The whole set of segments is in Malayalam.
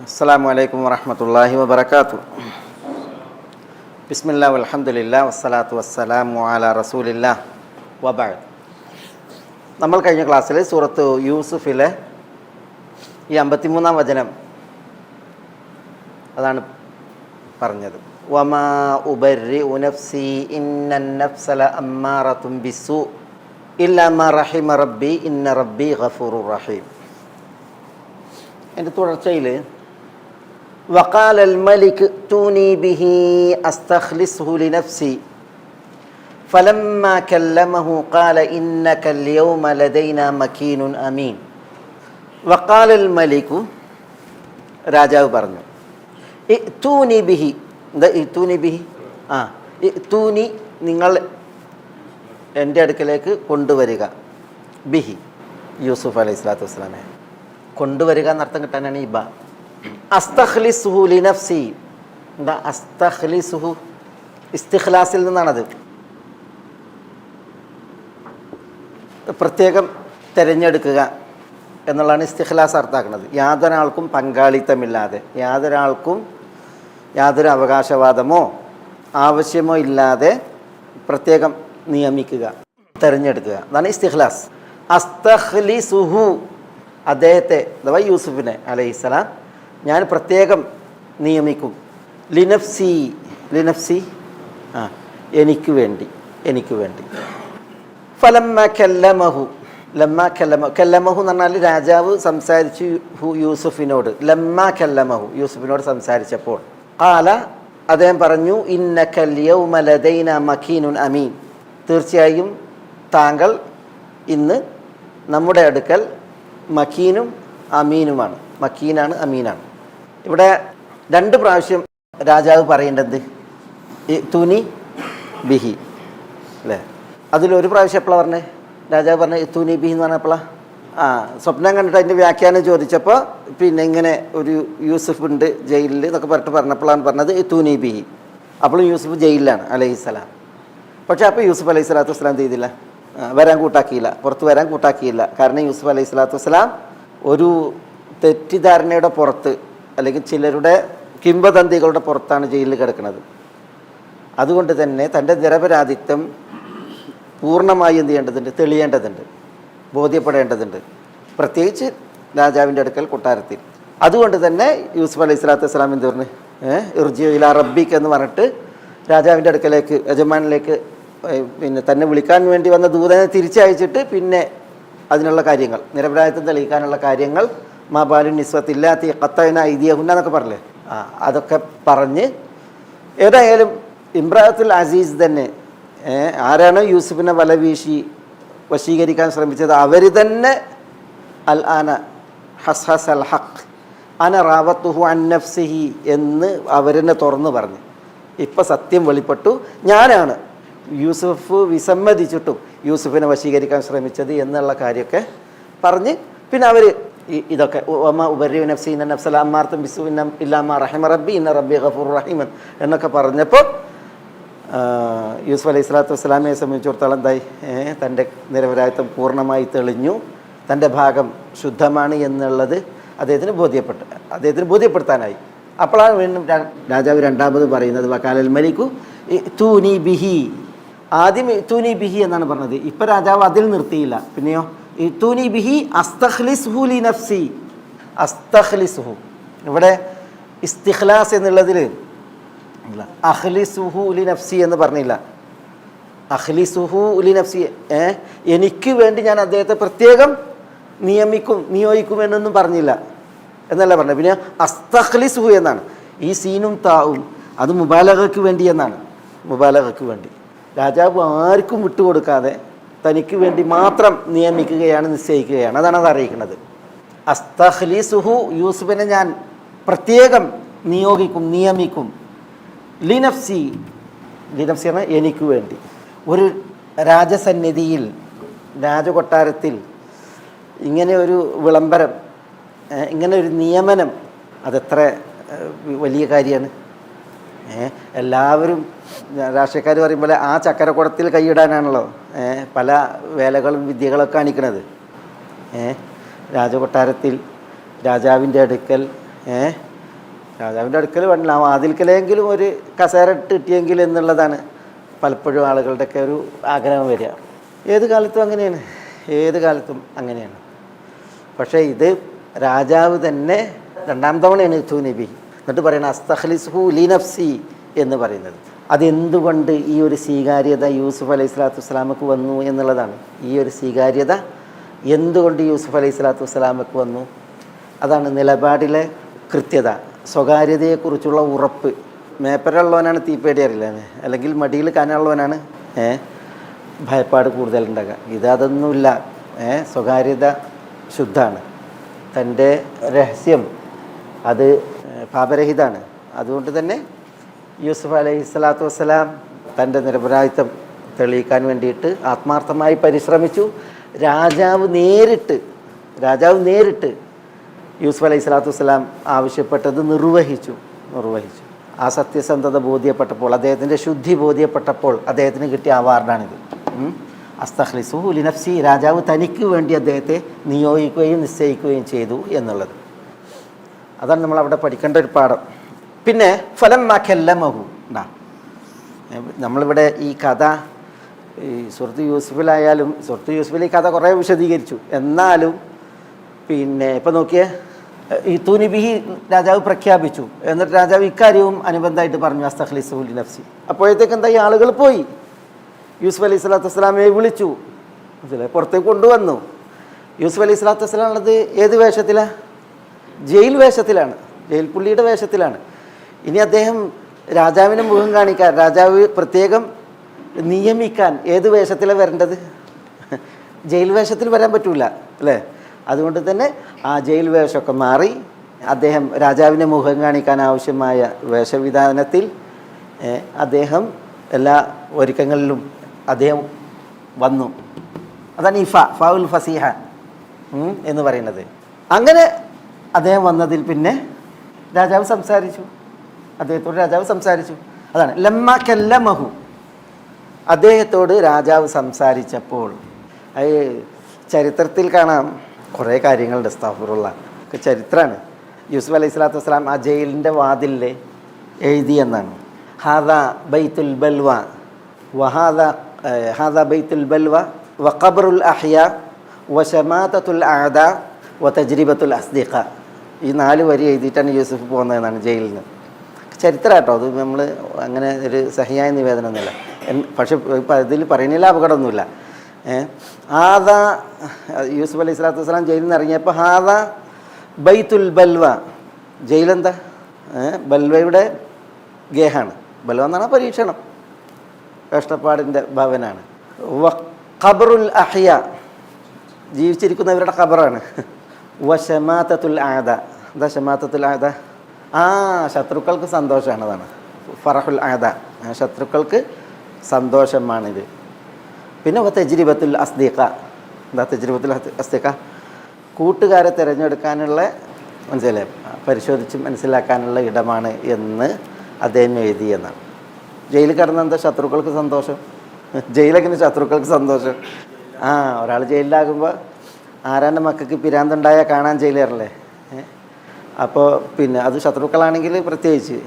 അസ്സലാമു അലൈക്കും വറഹ്മത്തുള്ളാഹി വബറകാതുഹു. ബിസ്മില്ലാ വൽഹംദുലില്ലാ വസ്സലാത്തു വസ്സലാമു അലാ റസൂലില്ലാ വബഅദ്. നമ്മൾ കഴിഞ്ഞ ക്ലാസ്സിൽ സൂറത്ത് യൂസുഫിലെ ഈ 53-ാം വചനം അതാണ് പറഞ്ഞത്. വമാ ഉബർരിഉ നഫ്സി ഇന്നൻ നഫ്സ ലഅമ്മാറത്തുൻ ബിസ്സൂ ഇല്ലാ മാ റഹിമ റബ്ബി ഇന്ന റബ്ബി ഗഫൂറുർ റഹീം. എൻ്റെ തുടർച്ചയിൽ വഖാലൽ മലിക് തൂനി ബിഹി അസ്തഖ്ലിസ്ഹു ലിനഫ്സി ഫലമ്മാ കല്ലമഹു ഖാല ഇന്നകൽ യൗമ ലദൈനാ മക്കീനുൻ അമീൻ. വഖാലൽ മലികു, രാജാവ് പറഞ്ഞു, ഇഅ്തൂനി ബിഹി. എന്താ ഇഅ്തൂനി ബിഹി? ഇഅ്തൂനി, നിങ്ങൾ എൻ്റെ അടുക്കലേക്ക് കൊണ്ടുവരിക. ബിഹി, യൂസുഫ് അലൈഹി സ്വലാത്തു വസ്സലാമെ കൊണ്ടുവരിക എന്നർത്ഥം കിട്ടാനാണ് ഈ ബ. അസ്തഖ്ലിസുഹു ലിനഫ്സി. എന്താ അസ്തഖ്ലിസുഹു? ഇസ്തിഖ്ലാസിൽ നിന്നാണത്. പ്രത്യേകം തിരഞ്ഞെടുക്കുക എന്നുള്ളതാണ് ഇസ്തിഖ്ലാസ് അർത്ഥാക്കുന്നത്. യാതൊരാൾക്കും പങ്കാളിത്തമില്ലാതെ, യാതൊരു അവകാശവാദമോ ആവശ്യമോ ഇല്ലാതെ പ്രത്യേകം നിയമിക്കുക, തിരഞ്ഞെടുക്കുക. അതാണ് ഇസ്തിഖ്ലാസ്. അസ്തഖ്ലിസുഹു, അദ്ദേഹത്തെ അഥവാ യൂസുഫിനെ അലൈഹിസ്സലാം ഞാൻ പ്രത്യേകം നിയമിക്കും. ലിനഫ്സി, ലിനഫ്സി എനിക്ക് വേണ്ടി. ഫലമ്മ കല്ലമഹു, കല്ലമഹു എന്ന് പറഞ്ഞാൽ രാജാവ് സംസാരിച്ചു യൂസുഫിനോട്. ലമ്മ കല്ലമഹു, യൂസുഫിനോട് സംസാരിച്ചപ്പോൾ ഖാല, അദ്ദേഹം പറഞ്ഞു, ഇന്നകൽ യൗമ ലദൈനാ മക്കീനുൻ അമീൻ. തീർച്ചയായും താങ്കൾ ഇന്ന് നമ്മുടെ അടുക്കൽ മക്കീനും അമീനുമാണ്. മക്കീനാണ്, അമീനാണ്. ഇവിടെ 2 പ്രാവശ്യം രാജാവ് പറയേണ്ടത് തുനി ബിഹി അല്ലേ? അതിലൊരു പ്രാവശ്യം എപ്പോഴാണ് പറഞ്ഞത്? രാജാവ് പറഞ്ഞ തുനി ബിഹി എന്ന് പറഞ്ഞപ്പോഴാണ് സ്വപ്നം കണ്ടിട്ട് അതിൻ്റെ വ്യാഖ്യാനം ചോദിച്ചപ്പോൾ പിന്നെ ഇങ്ങനെ ഒരു യൂസുഫ് ഉണ്ട് ജയിലിൽ എന്നൊക്കെ പറഞ്ഞപ്പോഴാണ് പറഞ്ഞത് തുനി ബിഹി. അപ്പോഴും യൂസുഫ് ജയിലിലാണ് അലൈഹിസ്സലാം. പക്ഷേ അപ്പോൾ യൂസുഫ് അലൈഹി സ്വലാത്തു വസ്സലാം ചെയ്തില്ല, പുറത്ത് വരാൻ കൂട്ടാക്കിയില്ല. കാരണം യൂസുഫ് അലൈഹി സ്വലാത്തു വസ്സലാം ഒരു തെറ്റിദ്ധാരണയുടെ പുറത്ത്, അല്ലെങ്കിൽ ചിലരുടെ കിംവദന്തികളുടെ പുറത്താണ് ജയിലിൽ കിടക്കുന്നത്. അതുകൊണ്ട് തന്നെ തൻ്റെ നിരപരാധിത്വം പൂർണ്ണമായി എന്ത് ചെയ്യേണ്ടതുണ്ട്? തെളിയേണ്ടതുണ്ട്, ബോധ്യപ്പെടേണ്ടതുണ്ട്, പ്രത്യേകിച്ച് രാജാവിൻ്റെ അടുക്കൽ കൊട്ടാരത്തിൽ. അതുകൊണ്ട് തന്നെ യൂസുഫ് അലൈഹി സ്വലാത്തു വസ്സലാം എന്ത് പറഞ്ഞു? ഇർജിഉ ഇലാ റബ്ബിക് എന്ന് പറഞ്ഞിട്ട് രാജാവിൻ്റെ അടുക്കലേക്ക്, യജമാനിലേക്ക്, പിന്നെ തന്നെ വിളിക്കാൻ വേണ്ടി വന്ന ദൂതനെ തിരിച്ചയച്ചിട്ട് പിന്നെ അതിനുള്ള കാര്യങ്ങൾ, നിരപരാധിത്വം തെളിയിക്കാനുള്ള കാര്യങ്ങൾ, മാബാലു നിസ്വത്തില്ലാത്തി ഖത്തഅന ഐദിയഹുന്ന എന്നൊക്കെ പറഞ്ഞില്ലേ, അതൊക്കെ പറഞ്ഞ് ഏതായാലും ഇംറാത്തുൽ അസീസ് തന്നെ, ആരാണോ യൂസുഫിനെ വലവീശി വശീകരിക്കാൻ ശ്രമിച്ചത് അവർ തന്നെ അൽ ആന ഹസ്ഹസ് അൽ ഹഖ് അന റാവത്തുഹു അൻ നഫ്സിഹി എന്ന് അവരെന്നെ തുറന്നു പറഞ്ഞു. ഇപ്പം സത്യം വെളിപ്പെട്ടു, ഞാനാണ് യൂസുഫ് വിസമ്മതിച്ചിട്ടും യൂസുഫിനെ വശീകരിക്കാൻ ശ്രമിച്ചത് എന്നുള്ള കാര്യമൊക്കെ പറഞ്ഞ് പിന്നെ അവർ ഇതൊക്കെ ഉബർരിഉ നഫ്സി ഇന്ന നഫ്സ ലഅമ്മാറത്തുൻ ബിസ്സൂ ഇല്ലാ മാ റഹിമ റബ്ബി ഇന്ന റബ്ബി ഗഫൂറുർ റഹീം എന്നൊക്കെ പറഞ്ഞപ്പോൾ യൂസുഫ് അലൈഹി സ്വലാത്തു വസ്സലാമയെ സംബന്ധിച്ചിടത്തോളം എന്തായി? തൻ്റെ നിരപരാധിത്വം പൂർണ്ണമായി തെളിഞ്ഞു, തൻ്റെ ഭാഗം ശുദ്ധമാണ് എന്നുള്ളത് അദ്ദേഹത്തിന് ബോധ്യപ്പെടുത്താനായി. അപ്പോഴാണ് വീണ്ടും രാജാവ് രണ്ടാമത് പറയുന്നത് വഖാലൽ മലികു ഇഅ്തൂനി ബിഹി. ആദ്യം ഇഅ്തൂനി ബിഹി എന്നാണ് പറഞ്ഞത്. ഇപ്പം രാജാവ് അതിൽ നിർത്തിയില്ല, പിന്നെയോ ഇഅ്തൂനി ബിഹി അസ്തഖ്ലിസ്ഹു ലിനഫ്സി. അസ്തഖ്ലിസ്ഹു, ഇവിടെ ഇസ്തിഖ്ലാസ് എന്നുള്ളതിൽ അഖ്ലിസുഹു ലിനഫ്സി എന്ന് പറഞ്ഞില്ല. അഖ്ലിസുഹു ലിനഫ്സി, എനിക്ക് വേണ്ടി ഞാൻ അദ്ദേഹത്തെ പ്രത്യേകം നിയോഗിക്കും എന്നൊന്നും പറഞ്ഞില്ല എന്നല്ല പറഞ്ഞത്. പിന്നെ അസ്തഖ്ലിസുഹു എന്നാണ്. ഈ സീനും താവും അത് മുബാലഗയ്ക്ക് വേണ്ടി എന്നാണ്. മുബാലഗയ്ക്ക് വേണ്ടി രാജാവ് ആർക്കും വിട്ടുകൊടുക്കാതെ തനിക്ക് വേണ്ടി മാത്രം നിശ്ചയിക്കുകയാണ്. അതാണ് അത് അറിയിക്കുന്നത്. അസ്തഖ്ലിസുഹു, യൂസുഫിനെ ഞാൻ പ്രത്യേകം നിയമിക്കും. ലിനഫ്സി, ലിനഫ്സി പറഞ്ഞാൽ എനിക്ക് വേണ്ടി. ഒരു രാജസന്നിധിയിൽ, രാജകൊട്ടാരത്തിൽ ഇങ്ങനെ ഒരു വിളംബരം, ഇങ്ങനെ ഒരു നിയമനം, അതെത്ര വലിയ കാര്യമാണ്. എല്ലാവരും രാഷ്ട്രീയക്കാർ പറയുമ്പോൾ ആ ചക്കരക്കുടത്തിൽ കൈയിടാനാണല്ലോ പല വേലകളും വിദ്യകളൊക്കെ കാണിക്കുന്നത്. രാജകൊട്ടാരത്തിൽ രാജാവിൻ്റെ അടുക്കൽ രാജാവിൻ്റെ അടുക്കൽ വേണ്ടില്ല, ആ വാതിൽക്കലെങ്കിലും ഒരു കസേര ഇട്ട് കിട്ടിയെങ്കിൽ എന്നുള്ളതാണ് പലപ്പോഴും ആളുകളുടെയൊക്കെ ഒരു ആഗ്രഹം വരിക. ഏത് കാലത്തും അങ്ങനെയാണ്, ഏത് കാലത്തും അങ്ങനെയാണ്. പക്ഷേ ഇത് രാജാവ് തന്നെ രണ്ടാം തവണയാണ് നബി എന്നിട്ട് പറയണം അസ്തഖ്ലിസുഹു ലിനഫ്സി എന്ന് പറയുന്നത്. അതെന്തുകൊണ്ട് ഈ ഒരു സ്വീകാര്യത യൂസുഫ് അലൈഹി സ്വലാത്തു വസ്സലാമക്ക് വന്നു എന്നുള്ളതാണ്. ഈ ഒരു സ്വീകാര്യത എന്തുകൊണ്ട് യൂസുഫ് അലൈഹി സ്വലാത്തു വസ്സലാമക്ക് വന്നു? അതാണ് നിലപാടിലെ കൃത്യത, സ്വകാര്യതയെക്കുറിച്ചുള്ള ഉറപ്പ്. മേപ്പരുള്ളവനാണ് തീപ്പേടി അറിയില്ല, അല്ലെങ്കിൽ മടിയിൽ കനമുള്ളവനാണ് ഭയപ്പാട് കൂടുതലുണ്ടാകുക. ഇതൊന്നുമില്ല, സ്വകാര്യത ശുദ്ധമാണ്, തൻ്റെ രഹസ്യം അത് പാപരഹിതമാണ്. അതുകൊണ്ട് തന്നെ യൂസുഫ് അലൈഹി സ്വലാത്തു വസ്സലാം തൻ്റെ നിരപരാധിത്വം തെളിയിക്കാൻ വേണ്ടിയിട്ട് ആത്മാർത്ഥമായി പരിശ്രമിച്ചു. രാജാവ് നേരിട്ട് യൂസുഫ് അലൈഹി സ്വലാത്തു വസ്സലാം ആവശ്യപ്പെട്ടത് നിർവഹിച്ചു. ആ സത്യസന്ധത ബോധ്യപ്പെട്ടപ്പോൾ, അദ്ദേഹത്തിൻ്റെ ശുദ്ധി ബോധ്യപ്പെട്ടപ്പോൾ അദ്ദേഹത്തിന് കിട്ടിയ അവാർഡാണിത്. അസ്തഖ്ലിസുഹു ലിനഫ്സി, രാജാവ് തനിക്ക് വേണ്ടി അദ്ദേഹത്തെ നിയോഗിക്കുകയും നിശ്ചയിക്കുകയും ചെയ്തു എന്നുള്ളത്. അതാണ് നമ്മളവിടെ പഠിക്കേണ്ട ഒരു പാഠം. പിന്നെ ഫലമ്മാ കല്ലമഹു, നമ്മളിവിടെ ഈ കഥ ഈ സൂറത്ത് യൂസുഫിലായാലും, സൂറത്ത് യൂസുഫിൽ ഈ കഥ കുറേ വിശദീകരിച്ചു. എന്നാലും പിന്നെ ഇപ്പം നോക്കിയേ, ഈ തൂനിബിഹി രാജാവ് പ്രഖ്യാപിച്ചു. എന്നിട്ട് രാജാവ് ഇക്കാര്യവും അനുബന്ധമായിട്ട് പറഞ്ഞു അസ്തഖ്ലിസുഹു ലിനഫ്സി. അപ്പോഴത്തേക്ക് എന്താ, ഈ ആളുകൾ പോയി യൂസുഫ് അലൈഹി സ്വലാത്തു വസ്സലാമയെ വിളിച്ചു, പുറത്തേക്ക് കൊണ്ടുവന്നു. യൂസുഫ് അലൈഹി സ്വലാത്തു വസ്സലാം ഉള്ളത് ഏത് വേഷത്തിലാണ്? ജയിൽ വേഷത്തിലാണ്, ജയിൽ പുള്ളിയുടെ വേഷത്തിലാണ്. ഇനി അദ്ദേഹം രാജാവിനെ മുഖം കാണിക്കാൻ, രാജാവ് പ്രത്യേകം നിയമിക്കാൻ ഏത് വേഷത്തിലാണ് വരേണ്ടത്? ജയിൽ വേഷത്തിൽ വരാൻ പറ്റൂല അല്ലേ? അതുകൊണ്ട് തന്നെ ആ ജയിൽ വേഷമൊക്കെ മാറി അദ്ദേഹം രാജാവിനെ മുഖം കാണിക്കാൻ ആവശ്യമായ വേഷവിധാനത്തിൽ അദ്ദേഹം എല്ലാ ഒരുക്കങ്ങളിലും അദ്ദേഹം വന്നു. അതാണ് ഈ ഫൗൽ ഫസീഹ എന്ന് പറയുന്നത്. അങ്ങനെ അദ്ദേഹം വന്നതിൽ പിന്നെ രാജാവ് സംസാരിച്ചു, അദ്ദേഹത്തോട് രാജാവ് സംസാരിച്ചു. അതാണ് ലമ്മ കല്ലമഹു, അദ്ദേഹത്തോട് രാജാവ് സംസാരിച്ചപ്പോൾ. അത് ചരിത്രത്തിൽ കാണാം, കുറേ കാര്യങ്ങളുണ്ട്. അസ്തഗ്ഫിറുല്ലാ, ഒക്കെ ചരിത്രമാണ്. യൂസുഫ് അലൈഹി സ്വലാത്തു വസ്സലാം ആ ജയിലിൻ്റെ വാതിലിൽ എഴുതിയെന്നാണ്, ഹാദാ ബൈത്തുൽ ബൽവ ഹാദാ ബൈത്തുൽ ബൽവ വഖബ്റുൽ അഹ്യാ വശമാതത്തുൽ അഅദാ വതജ്രിബത്തുൽ അസ്ദിഖ. ഈ 4 വരി എഴുതിയിട്ടാണ് യൂസുഫ് പോകുന്നതെന്നാണ് ജയിലിൽ നിന്ന്. ചരിത്രം കേട്ടോ, അത് നമ്മൾ അങ്ങനെ ഒരു സഹിയായ നിവേദനമൊന്നുമില്ല. പക്ഷെ ഇതിൽ പറയുന്നില്ല, അപകടമൊന്നുമില്ല. ഹാദാ യൂസുഫ് അലൈഹി സ്വലാത്തു വസ്സലാം ജയിലിൽ നിന്ന് ഇറങ്ങിയപ്പോൾ ഹാദാ ബൈത്തുൽ ബൽവ, ജയിലെന്താ? ബൽവയുടെ ഗേഹാണ്. ബൽവ എന്നാണ് പരീക്ഷണം, കഷ്ടപ്പാടിൻ്റെ ഭവനാണ്. ഖബ്റുൽ അഹ്യ, ജീവിച്ചിരിക്കുന്നവരുടെ ഖബറാണ്. വശമാതത്തുൽ ആദ, എന്താ ശമാതത്തുൽ ആദ? ശത്രുക്കൾക്ക് സന്തോഷമാണ്, അതാണ് ഫറഹുൽ ആദ, ശത്രുക്കൾക്ക് സന്തോഷമാണിത്. പിന്നെ തജ്രിബത്തുൽ അസ്ദീഖ, എന്താ തജ്രിബത്തുൽ അസ്ദീഖ? കൂട്ടുകാരെ തിരഞ്ഞെടുക്കാനുള്ള, മനസ്സിലായി, പരിശോധിച്ച് മനസ്സിലാക്കാനുള്ള ഇടമാണ് എന്ന് അദ്ദേഹം എഴുതി എന്നാണ്. ജയിലിൽ കിടന്ന എന്താ ശത്രുക്കൾക്ക് സന്തോഷം? ജയിലെങ്ങനെ ശത്രുക്കൾക്ക് സന്തോഷം? ഒരാൾ ജയിലിലാകുമ്പോൾ ആരാൻ്റെ മക്കൾക്ക് പിരാന്തുണ്ടായാൽ കാണാൻ ജയിലേറല്ലേ? അപ്പോൾ പിന്നെ അത് ശത്രുക്കളാണെങ്കിൽ പ്രത്യേകിച്ച്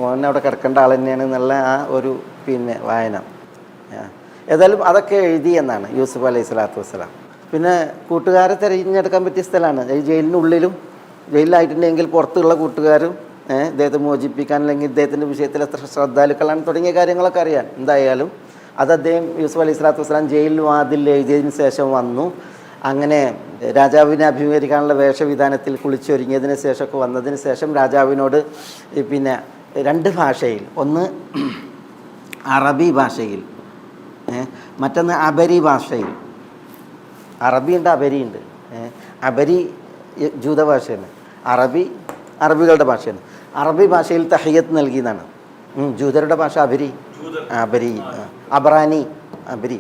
ഓനെ അവിടെ കിടക്കേണ്ട ആൾ തന്നെയാണ് എന്നുള്ള ആ ഒരു വായന. ഏതായാലും അതൊക്കെ എഴുതി എന്നാണ് യൂസുഫ് അലൈഹി സ്വലാത്തു വസ്സലാം. പിന്നെ കൂട്ടുകാരെ തിരഞ്ഞെടുക്കാൻ പറ്റിയ സ്ഥലമാണ് ഈ ജയിലിനുള്ളിലും. ജയിലിലായിട്ടുണ്ടെങ്കിൽ പുറത്തുള്ള കൂട്ടുകാരും ഇദ്ദേഹത്തെ മോചിപ്പിക്കാൻ, അല്ലെങ്കിൽ ഇദ്ദേഹത്തിൻ്റെ വിഷയത്തിൽ എത്ര ശ്രദ്ധാലുക്കളാണ് തുടങ്ങിയ കാര്യങ്ങളൊക്കെ അറിയാൻ. എന്തായാലും അത് അദ്ദേഹം യൂസുഫ് അലൈഹി സ്വലാത്തു വസ്സലാം ജയിലിൽ വാതിൽ എഴുതിയതിന് ശേഷം വന്നു. അങ്ങനെ രാജാവിനെ അഭിമുഖീകരിക്കാനുള്ള വേഷവിധാനത്തിൽ കുളിച്ചൊരുങ്ങിയതിന് ശേഷമൊക്കെ വന്നതിന് ശേഷം രാജാവിനോട് പിന്നെ 2 ഭാഷയിൽ, ഒന്ന് അറബി ഭാഷയിൽ, മറ്റൊന്ന് അബരി ഭാഷയിൽ. അറബിയുണ്ട്, അബരിയുണ്ട്. അബരി ജൂതഭാഷയാണ്, അറബികളുടെ ഭാഷയാണ്. അറബി ഭാഷയിൽ തഹിയ്യത്ത് നൽകിയതാണ്. ജൂതരുടെ ഭാഷ അബരി, അബ്രാനി, അബരി.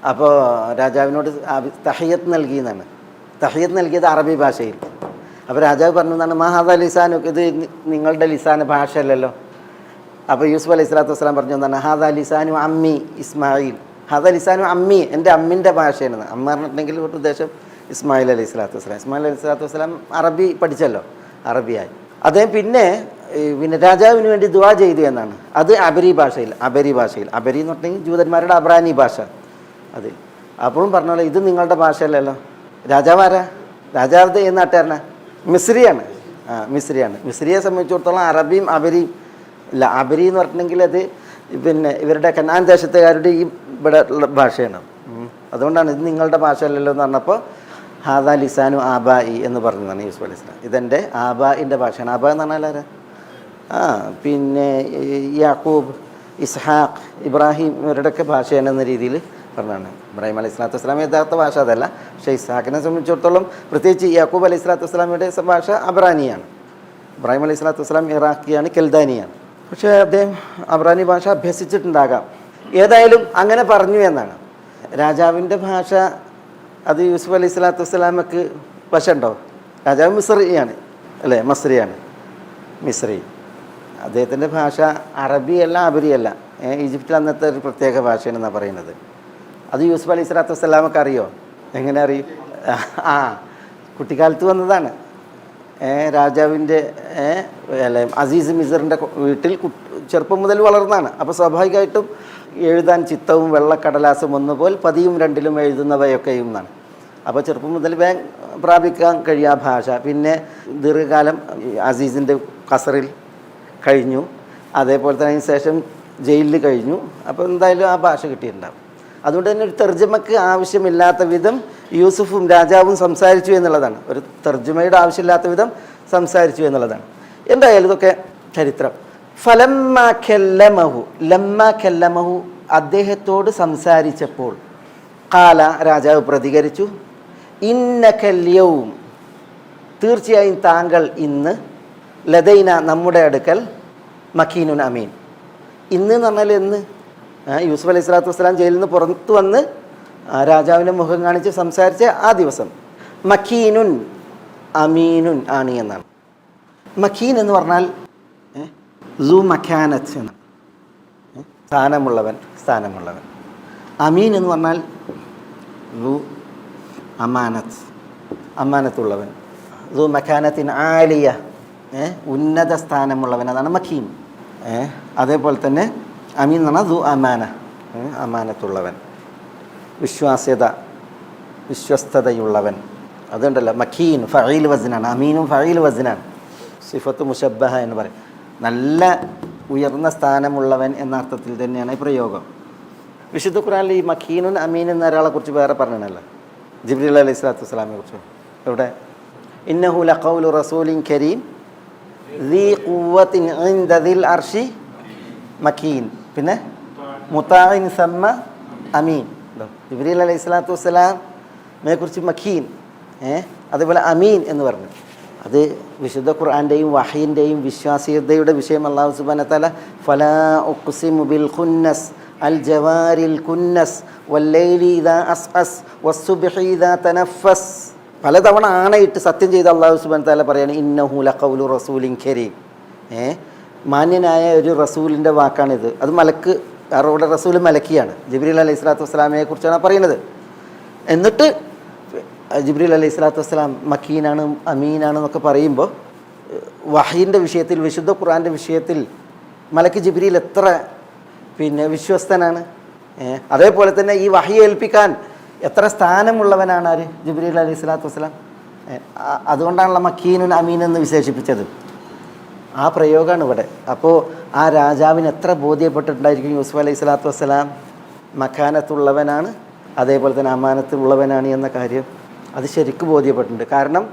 അപ്പോൾ രാജാവിനോട് തഹിയ്യത്ത് നൽകിയെന്നാണ്. തഹിയ്യത്ത് നൽകിയത് അറബി ഭാഷയിൽ. അപ്പോൾ രാജാവ് പറഞ്ഞു എന്നാണ്, മഹാദ ലിസാനു, ഇത് നിങ്ങളുടെ ലിസാന് ഭാഷയല്ലല്ലോ. അപ്പോൾ യൂസുഫ് അലൈഹി സ്വലാത്തു വസ്സലാം പറഞ്ഞു എന്നാണ്, ഹാദ ലിസാനു അമ്മി ഇസ്മായിൽ, ഹാദ ലിസാനു അമ്മി, എൻ്റെ അമ്മിൻ്റെ ഭാഷയാണ്. അമ്മ പറഞ്ഞിട്ടുണ്ടെങ്കിൽ ഒരു ഉദ്ദേശം ഇസ്മായിൽ അലൈഹി സ്വലാത്തു വസ്സലാം. ഇസ്മായിൽ അലൈഹി സ്വലാത്തു വസ്സലാം അറബി പഠിച്ചല്ലോ, അറബിയായി. അദ്ദേഹം പിന്നെ പിന്നെ രാജാവിന് വേണ്ടി ദുആ ചെയ്തു എന്നാണ്. അത് അബരി ഭാഷയിൽ അബരി എന്ന് പറഞ്ഞെങ്കിൽ ജൂതന്മാരുടെ അബ്രാനി ഭാഷ അത്. അപ്പോഴും പറഞ്ഞോളൂ, ഇത് നിങ്ങളുടെ ഭാഷയല്ലല്ലോ. രാജാവ് ആരാ? രാജാവ് ഏത് നാട്ടുകാരനാ? മിസ്രിയാണ്. മിസ്രിയാണ്. മിസ്രിയെ സംബന്ധിച്ചിടത്തോളം അറബിയും അബരിയും ഇല്ല. അബരി എന്ന് പറഞ്ഞിട്ടുണ്ടെങ്കിൽ അത് പിന്നെ ഇവരുടെ കനാൻ ദേശത്തുകാരുടെ ഈ ഇവിടെ ഉള്ള ഭാഷയാണ്. അതുകൊണ്ടാണ് ഇത് നിങ്ങളുടെ ഭാഷയല്ലല്ലോ എന്ന് പറഞ്ഞപ്പോൾ ഹാദാ ലിസാനു ആബായി എന്ന് പറഞ്ഞതാണ് യൂസുഫ് അലൈഹി സ്വലാം. ഇതെൻ്റെ ആബായിൻ്റെ ഭാഷയാണ്. ആബാ എന്ന് പറഞ്ഞാൽ ആരാ? പിന്നെ യാക്കൂബ്, ഇസ്ഹാഖ്, ഇബ്രാഹിം ഇവരുടെയൊക്കെ ഭാഷയാണെന്ന രീതിയിൽ പറഞ്ഞാണ്. ഇബ്രാഹിം അലൈഹി സ്വലാത്തു വസ്സലാം യഥാർത്ഥ ഭാഷ അതല്ല. പക്ഷേ ഇസ്ഹാഖിനെ സംബന്ധിച്ചിടത്തോളം പ്രത്യേകിച്ച് യാക്കൂബ് അലൈഹി സ്വലാത്തു വസ്സലാമിയുടെ ഭാഷ അബ്രാനിയാണ്. ഇബ്രാഹിം അലൈഹി സ്വലാത്തു വസ്സലാം ഇറാഖിയാണ്, കെൽദാനിയാണ്. പക്ഷേ അദ്ദേഹം അബ്രാനി ഭാഷ അഭ്യസിച്ചിട്ടുണ്ടാകാം. ഏതായാലും അങ്ങനെ പറഞ്ഞു എന്നാണ്. രാജാവിൻ്റെ ഭാഷ അത് യൂസുഫ് അലൈഹി സ്വലാത്തു വസ്സലാമക്ക് വശമുണ്ടോ? രാജാവ് മിസ്രിയാണ് അല്ലേ? മസ്രിയാണ്, മിസ്രി. അദ്ദേഹത്തിൻ്റെ ഭാഷ അറബിയല്ല അബരിയല്ല. ഈജിപ്തിൽ അന്നത്തെ ഒരു പ്രത്യേക ഭാഷയാണെന്നാണ് പറയുന്നത്. അത് യൂസുഫ് അലൈഹി സ്വലാത്തു വസ്സലാമൊക്കെ അറിയോ? എങ്ങനെ അറിയും? കുട്ടിക്കാലത്ത് വന്നതാണ്. രാജാവിൻ്റെ അല്ലെ അസീസ് മിസറിൻ്റെ വീട്ടിൽ ചെറുപ്പം മുതൽ വളർന്നാണ്. അപ്പോൾ സ്വാഭാവികമായിട്ടും എഴുതാൻ ചിത്തവും വെള്ളക്കടലാസും ഒന്നുപോൽ പതിയും രണ്ടിലും എഴുതുന്നവയൊക്കെയും എന്നാണ്. അപ്പോൾ ചെറുപ്പം മുതൽ പ്രാപിക്കാൻ കഴിയും ആ ഭാഷ. പിന്നെ ദീർഘകാലം അസീസിൻ്റെ ഖസറിൽ കഴിഞ്ഞു. അതേപോലെ തന്നെ അതിന് ശേഷം ജയിലിൽ കഴിഞ്ഞു. അപ്പോൾ എന്തായാലും ആ ഭാഷ കിട്ടിയിട്ടുണ്ടാവും. അതുകൊണ്ട് തന്നെ ഒരു തർജ്ജമക്ക് ആവശ്യമില്ലാത്ത വിധം യൂസുഫും രാജാവും സംസാരിച്ചു എന്നുള്ളതാണ്. ഒരു തർജ്ജമയുടെ ആവശ്യമില്ലാത്ത വിധം സംസാരിച്ചു എന്നുള്ളതാണ്. എന്തായാലും ഇതൊക്കെ ചരിത്രം. ഫലമ്മ കല്ലമഹു അദ്ദേഹത്തോട് സംസാരിച്ചപ്പോൾ ഖാല രാജാവ് പ്രതികരിച്ചു, ഇന്നകല്യവും തീർച്ചയായും താങ്കൾ ഇന്ന് ലദൈന നമ്മുടെ അടുക്കൽ മക്കീനുൻ അമീൻ. ഇന്ന് എന്ന് പറഞ്ഞാൽ എന്ന് യൂസുഫ് അലൈഹി സ്വലാത്തു വസ്സലാം ജയിലിൽ നിന്ന് പുറത്തു വന്ന് രാജാവിൻ്റെ മുഖം കാണിച്ച് സംസാരിച്ച ആ ദിവസം മക്കീനുൻ അമീനുൻ ആണ് എന്നാണ്. മക്കീൻ എന്ന് പറഞ്ഞാൽ സു മക്കാനത്ത് എന്നാണ്, സ്ഥാനമുള്ളവൻ. അമീൻ എന്ന് പറഞ്ഞാൽ സു അമാനത്ത്, അമാനത്തുള്ളവൻ. സു മക്കാനത്തിൻ ആലിയ, ഉന്നത സ്ഥാനമുള്ളവൻ, അതാണ് മക്കീൻ. അതേപോലെ തന്നെ അമീൻ എന്ന് പറഞ്ഞാൽ സു അമാന, അമാനത്തുള്ളവൻ, വിശ്വസ്തതയുള്ളവൻ. അതുകൊണ്ടല്ലോ മക്കീൻ ഫഈൽ വസ്നാണ്, അമീനും ഫഈൽ വസ്നാണ്. സിഫത്ത് മുശബ്ബഹ എന്ന് പറയും. നല്ല ഉയർന്ന സ്ഥാനമുള്ളവൻ എന്ന അർത്ഥത്തിൽ തന്നെയാണ് ഈ പ്രയോഗം. വിശുദ്ധ ഖുർആനിൽ ഈ മക്കീനുൻ അമീൻ എന്ന ഒരാളെ കുറിച്ച് വേറെ പറഞ്ഞല്ലോ, ജിബ്രീൽ അലൈഹി സ്വലാത്തു വസ്സലാമിനെ കുറിച്ച്. എവിടെ? ഇന്നഹു ലഖൗലു റസൂലിൻ കരീം ദീ ഖുവ്വത്തിൻ ഇൻദ ദിൽ അർശി മക്കീൻ. പിന്നെ മുതാഇൻ സമ്മ അമീൻ. ജിബ്രീൽ അലൈഹി സ്വലാത്തു വസ്സലാമിനെ കുറിച്ച് മക്കീൻ, അതേപോലെ അമീൻ എന്ന് പറഞ്ഞു. അത് വിശുദ്ധ ഖുർആൻ്റെയും വഹയിൻ്റെയും വിശ്വാസ്യതയുടെ വിഷയം. അല്ലാഹു സുബ്ഹാനഹു വ തആല ഫലാ ഉഖ്സിമു ബിൽ ഖുന്നസ് അൽ ജവാരിൽ കുന്നസ് വല്ലൈലി ഇദാ അസ്അസ് വസ്സുബ്ഹി ഇദാ തനഫസ്. പലതവണ ആണയിട്ട് സത്യം ചെയ്ത് അല്ലാഹു സുബ്ഹാനഹു വ തആല പറയാണ് ഇന്നഹു ലഖൗലു റസൂലിൻ കരീം. മാന്യനായ ഒരു റസൂലിൻ്റെ വാക്കാണിത്. അത് മലക്ക്, അവിടെ റസൂൽ മലക്കിയാണ്. ജിബ്രീൽ അലൈഹി സ്വലാത്തു വസ്സലാമയെ കുറിച്ചാണ് പറയുന്നത്. എന്നിട്ട് ജിബ്രീൽ അലൈഹി സ്വലാത്തു വസ്സലാം മക്കീനാണ് അമീനാണ് എന്നൊക്കെ പറയുമ്പോൾ വഹയിൻ്റെ വിഷയത്തിൽ, വിശുദ്ധ ഖുർആൻ്റെ വിഷയത്തിൽ മലക്ക് ജിബ്രീൽ എത്ര വിശ്വസ്തനാണ്. അതേപോലെ തന്നെ ഈ വഹി ഏൽപ്പിക്കാൻ എത്ര സ്ഥാനമുള്ളവനാണ് ആര്? ജിബ്രീൽ അലൈഹി സ്വലാത്തു വസ്സലാം. അതുകൊണ്ടാണല്ലോ മക്കീനുൻ അമീൻ എന്ന് വിശേഷിപ്പിച്ചത്. ആ പ്രയോഗമാണ് ഇവിടെ. അപ്പോൾ ആ രാജാവിന് എത്ര ബോധ്യപ്പെട്ടിട്ടുണ്ടായിരിക്കും യൂസുഫ് അലൈഹി സ്വലാത്തു വസ്സലാം മക്കാനത്തുള്ളവനാണ്, അതേപോലെ തന്നെ അമാനത്തുള്ളവനാണ് എന്ന കാര്യം അത് ശരിക്കും ബോധ്യപ്പെട്ടിട്ടുണ്ട്. കാരണം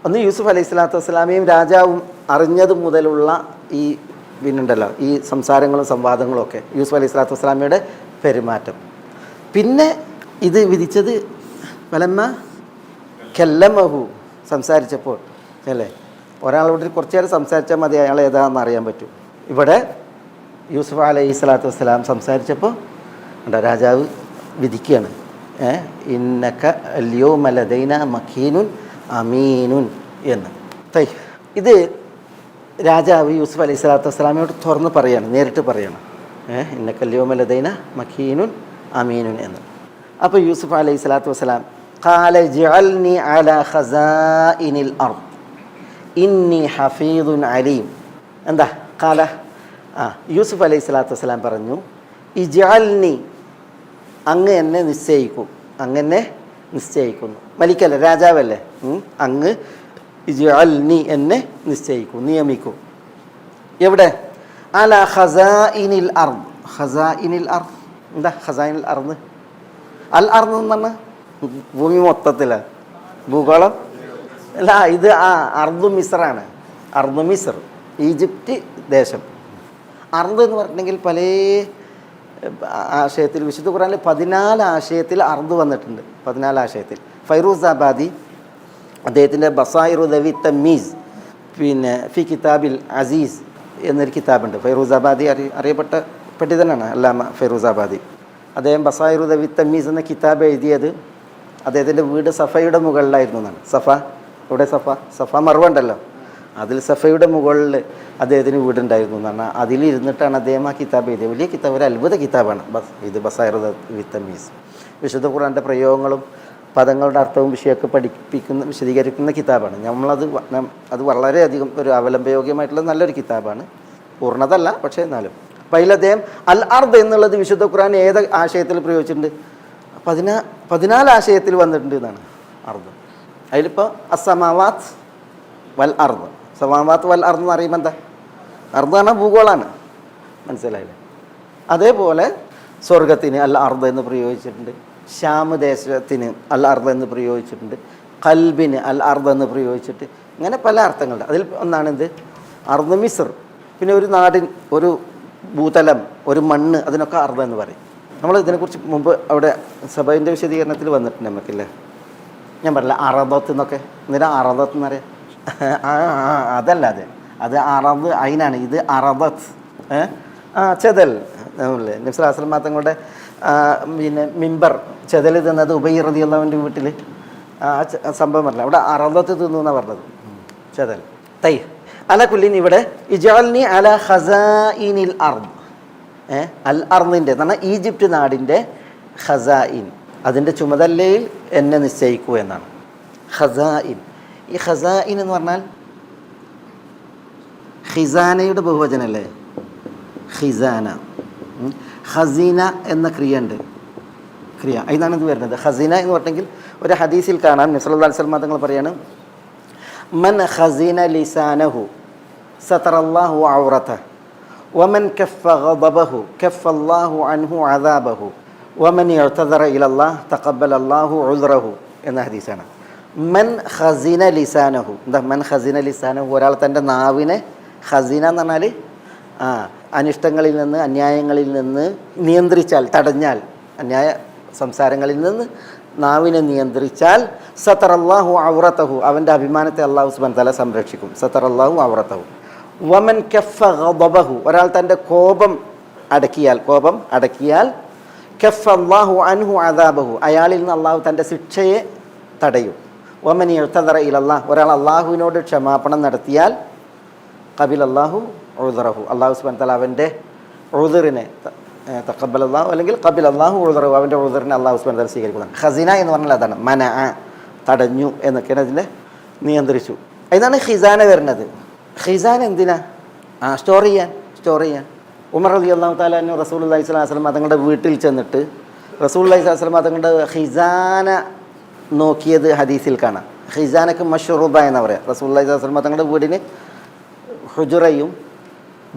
ഒന്ന് യൂസുഫ് അലൈഹി സ്വലാത്തു വസ്സലാമയും രാജാവും അറിഞ്ഞത് മുതലുള്ള ഈ ഈ സംസാരങ്ങളും സംവാദങ്ങളും ഒക്കെ യൂസുഫ് അലൈഹി സ്വലാത്തു വസ്സലാമയുടെ പെരുമാറ്റം. പിന്നെ ഇത് വിധിച്ചത് ഫലമ്മ കല്ലമഹു സംസാരിച്ചപ്പോൾ അല്ലേ? ഒരാളോട് കുറച്ചു നേരം സംസാരിച്ചാൽ മതി അയാൾ ഏതാണെന്ന് അറിയാൻ പറ്റും. ഇവിടെ യൂസുഫ് അലൈഹി സ്വലാത്തു വസ്സലാം സംസാരിച്ചപ്പോൾ രാജാവ് വിധിക്കുകയാണ്, ഇന്നക അൽയൗമ ലദൈന മക്കീനുൻ അമീനുൻ എന്ന്. ഇത് രാജാവ് യൂസുഫ് അലൈഹി സ്വലാത്തു വസ്സലാമിനോട് തുറന്ന് പറയാണ്, നേരിട്ട് പറയാണ്, ഇന്നക അൽയൗമ ലദൈന മക്കീനുൻ അമീനുൻ എന്ന്. അപ്പോൾ യൂസുഫ് അലൈഹി സ്വലാത്തു വസ്സലാം ഖാല ജഅൽനി അലാ ഖസാഇനിൽ അർദ് ഇന്നി ഹഫീദുൻ അലീം. എന്താ കാല യൂസുഫ് അലൈഹി സ്വലാത്തു വസ്സലാം പറഞ്ഞു ഇജാൽനി, അങ്ങ് എന്നെ നിശ്ചയിക്കും, അങ്ങനെ നിശ്ചയിക്കുന്നു. മലിക്കല്ലേ, രാജാവല്ലേ, അങ്ങ് ഇജാൽനി എന്നെ നിശ്ചയിക്കും, നിയമിക്കും. എവിടെ? അല ഖസാഇനിൽ അർദ്. ഖസാഇനിൽ അർദ് എന്താ? ഖസാഇനിൽ അർദ്, അൽ അർദ് എന്ന് പറഞ്ഞാൽ ഭൂമി മൊത്തത്തിലാണ്, ഭൂഗോളം അല്ല. ഇത് അർദു മിസ്റാണ്. അർദു മിസ്ർ, ഈജിപ്റ്റ് ദേശം. അർദ് എന്ന് പറഞ്ഞിട്ടുണ്ടെങ്കിൽ പല ആശയത്തിൽ വിശുദ്ധ ഖുർആനിൽ 14 ആശയത്തിൽ അർദ് വന്നിട്ടുണ്ട്. 14 ആശയത്തിൽ. ഫൈറൂസാബാദി അദ്ദേഹത്തിൻ്റെ ബസായിറു ദവി തമ്മീസ്, പിന്നെ ഫി കിതാബിൽ അസീസ് എന്നൊരു കിതാബുണ്ട്. ഫൈറൂസാബാദി അറിയപ്പെട്ട പണ്ഡിതനാണ് അല്ലാമ ഫൈറൂസാബാദി. അദ്ദേഹം ബസായിറു ദവി തമ്മീസ് എന്ന കിതാബ് എഴുതിയത് അദ്ദേഹത്തിൻ്റെ വീട് സഫയുടെ മുകളിലായിരുന്നു എന്നാണ്. സഫ, ഇവിടെ സഫ മർവ ഉണ്ടല്ലോ, അതിൽ സഫയുടെ മുകളിൽ അദ്ദേഹത്തിന് വീടുണ്ടായിരുന്നു എന്നാണ്. അതിലിരുന്നിട്ടാണ് അദ്ദേഹം ആ കിതാബ് എഴുതിയത്. വലിയ കിതാബ്, ഒരു അത്ഭുത കിതാബാണ് ഇത് ബസായിറു ദവി തമ്മീസ്. വിശുദ്ധ ഖുർആൻ്റെ പ്രയോഗങ്ങളും പദങ്ങളുടെ അർത്ഥവും വിഷയമൊക്കെ വിശദീകരിക്കുന്ന കിതാബാണ്. അത് വളരെയധികം ഒരു അവലംബയോഗ്യമായിട്ടുള്ള നല്ലൊരു കിതാബാണ്. പൂർണ്ണതല്ല, പക്ഷേ എന്നാലും. അപ്പം അതിൽ അദ്ദേഹം അൽ അർദ് എന്നുള്ളത് വിശുദ്ധ ഖുർആൻ ഏത് ആശയത്തിൽ പ്രയോഗിച്ചിട്ടുണ്ട്? 14 ആശയത്തിൽ വന്നിട്ടുണ്ട് എന്നാണ് അർദ്. അതിലിപ്പോൾ അസ്സമാവാത്ത് വൽ അർദ്, സമാവാത്ത് വൽ അർദ് എന്ന് പറയുമ്പോൾ എന്താ? അർദ് പറഞ്ഞാൽ ഭൂഗോളാണ്, മനസ്സിലായില്ലേ? അതേപോലെ സ്വർഗത്തിന് അൽ അർദ് എന്ന് പ്രയോഗിച്ചിട്ടുണ്ട്, ഷാമ് ദേശത്തിന് അൽ അർദ് എന്ന് പ്രയോഗിച്ചിട്ടുണ്ട്, ഖൽബിന് അൽ അർദ് എന്ന് പ്രയോഗിച്ചിട്ട്, ഇങ്ങനെ പല അർത്ഥങ്ങളുണ്ട്. അതിൽ ഒന്നാണ് എന്ത്? അർദ് മിസ്ർ. പിന്നെ ഒരു നാടിൻ, ഒരു ഭൂതലം, ഒരു മണ്ണ്, അതിനൊക്കെ അർദ് എന്ന് പറയും. നമ്മൾ ഇതിനെക്കുറിച്ച് മുമ്പ് അവിടെ സഭയിൻ്റെ വിശദീകരണത്തിൽ വന്നിട്ടുണ്ട് നമുക്കില്ലേ. ഞാൻ പറഞ്ഞില്ല അറദത്ത് എന്നൊക്കെ. എന്നിട്ട് അറദത്ത് എന്ന് പറയാം, അതല്ല, അത് അറദ് അയിനാണ്. ഇത് അറദത്ത്, ചെതൽ. നമ്മളല്ലേ നബി സ്വല്ലല്ലാഹു അലൈഹി വസല്ലം തങ്ങളുടെ പിന്നെ മിമ്പർ ചെതൽ തിന്നത് ഉബൈർ റളിയല്ലാഹുവിൻ്റെ വീട്ടിൽ സംഭവം പറഞ്ഞില്ല. അവിടെ അറദത്ത് തിന്നു എന്നാണ് പറഞ്ഞത്, ചെതൽ. തൈ അല കുല്ലിൻ ഇവിടെ ഇജാൽനി അല ഖസാഇനിൽ അർദ്, അൽ അർദിൻ്റെ എന്ന് പറഞ്ഞാൽ ഈജിപ്റ്റ് നാടിൻ്റെ ഖസാഇൻ, അതിൻ്റെ ചുമതലയിൽ എന്നെ നിശ്ചയിക്കൂ എന്നാണ്. ഖസാഇൻ, ഈ ഖസാഇൻ എന്ന് പറഞ്ഞാൽ ഖിസാനയുടെ ബഹുവചനല്ലേ, ഖിസാന. ഖസീന എന്ന ക്രിയ ഉണ്ട്, ക്രിയ അതിനാണ് ഇത് വരുന്നത്. ഖസീന എന്ന് പറഞ്ഞെങ്കിൽ ഒരു ഹദീസിൽ കാണാം, നബി സല്ലല്ലാഹു അലൈഹി വസല്ലം തങ്ങൾ പറയാണ്, മൻ ഖസീന ലിസാനഹു സതറല്ലാഹു ഔറതഹു വമൻ കഫ ഗദബഹു കഫല്ലാഹു അൻഹു അദാബഹു വമൻ ഇഅ്തദറ ഇലല്ലാഹ് തഖബ്ബലല്ലാഹു ഉദ്റഹു എന്ന ഹദീസാണ്. മൻ ഖസീന ലിസാനഹു, എന്താ മൻ ഖസീന ലിസാനഹു? ഒരാൾ തൻ്റെ നാവിനെ, ഖസീന എന്ന് പറഞ്ഞാൽ അനിഷ്ടങ്ങളിൽ നിന്ന്, അന്യായങ്ങളിൽ നിന്ന് നിയന്ത്രിച്ചാൽ, തടഞ്ഞാൽ, അന്യായ സംസാരങ്ങളിൽ നിന്ന് നാവിനെ നിയന്ത്രിച്ചാൽ, സതറല്ലാഹു ഔറതഹു, അവൻ്റെ അഭിമാനത്തെ അല്ലാഹു സുബ്ഹാനഹു വ തആല സംരക്ഷിക്കും. സതറല്ലാഹു ഔറതഹു. വമൻ കഫ ഗദബഹു, ഒരാൾ തൻ്റെ കോപം അടക്കിയാൽ, കഫല്ലാഹു അൻഹു അദാബഹു, അയാളിൽ നിന്ന് അള്ളാഹു തൻ്റെ ശിക്ഷയെ തടയും. വമൻ ഇഅ്തദറ ഇലല്ലാഹ്, ഒരാൾ അള്ളാഹുവിനോട് ക്ഷമാപണം നടത്തിയാൽ, ഖബിലല്ലാഹു ഉദ്റഹു, അള്ളാഹു സുബ്ഹാനഹു വ തആല അവൻ്റെ ഉദ്റിനെ തഖബ്ബലല്ലാഹു അല്ലെങ്കിൽ ഖബിലല്ലാഹു ഉദ്റഹു, അവൻ്റെ ഉദ്റിനെ അള്ളാഹു സുബ്ഹാനഹു വ തആല സ്വീകരിക്കുന്നതാണ്. ഖസീന എന്ന് പറഞ്ഞാൽ അതാണ്, മനഅ, തടഞ്ഞു എന്നൊക്കെയാണ് അതിനെ നിയന്ത്രിച്ചു. അതിനാണ് ഖിസാന വരുന്നത്. ഖിസാന എന്തിനാ? സ്റ്റോർ ചെയ്യാൻ. ഉമർ റളിയല്ലാഹു തആല അൻഹു റസൂലുള്ളാഹി സ്വല്ലല്ലാഹു അലൈഹി വസല്ലം തങ്ങളുടെ വീട്ടിൽ ചെന്നിട്ട് റസൂലുള്ളാഹി സ്വല്ലല്ലാഹു അലൈഹി വസല്ലം തങ്ങളുടെ ഖിസാന നോക്കിയത് ഹദീസിൽ കാണാം. ഖിസാനക്ക് മഷ്റൂബ എന്ന് പറയാം. റസൂലുള്ളാഹി സ്വല്ലല്ലാഹു അലൈഹി വസല്ലം തങ്ങളുടെ വീടിന് ഹുജറയും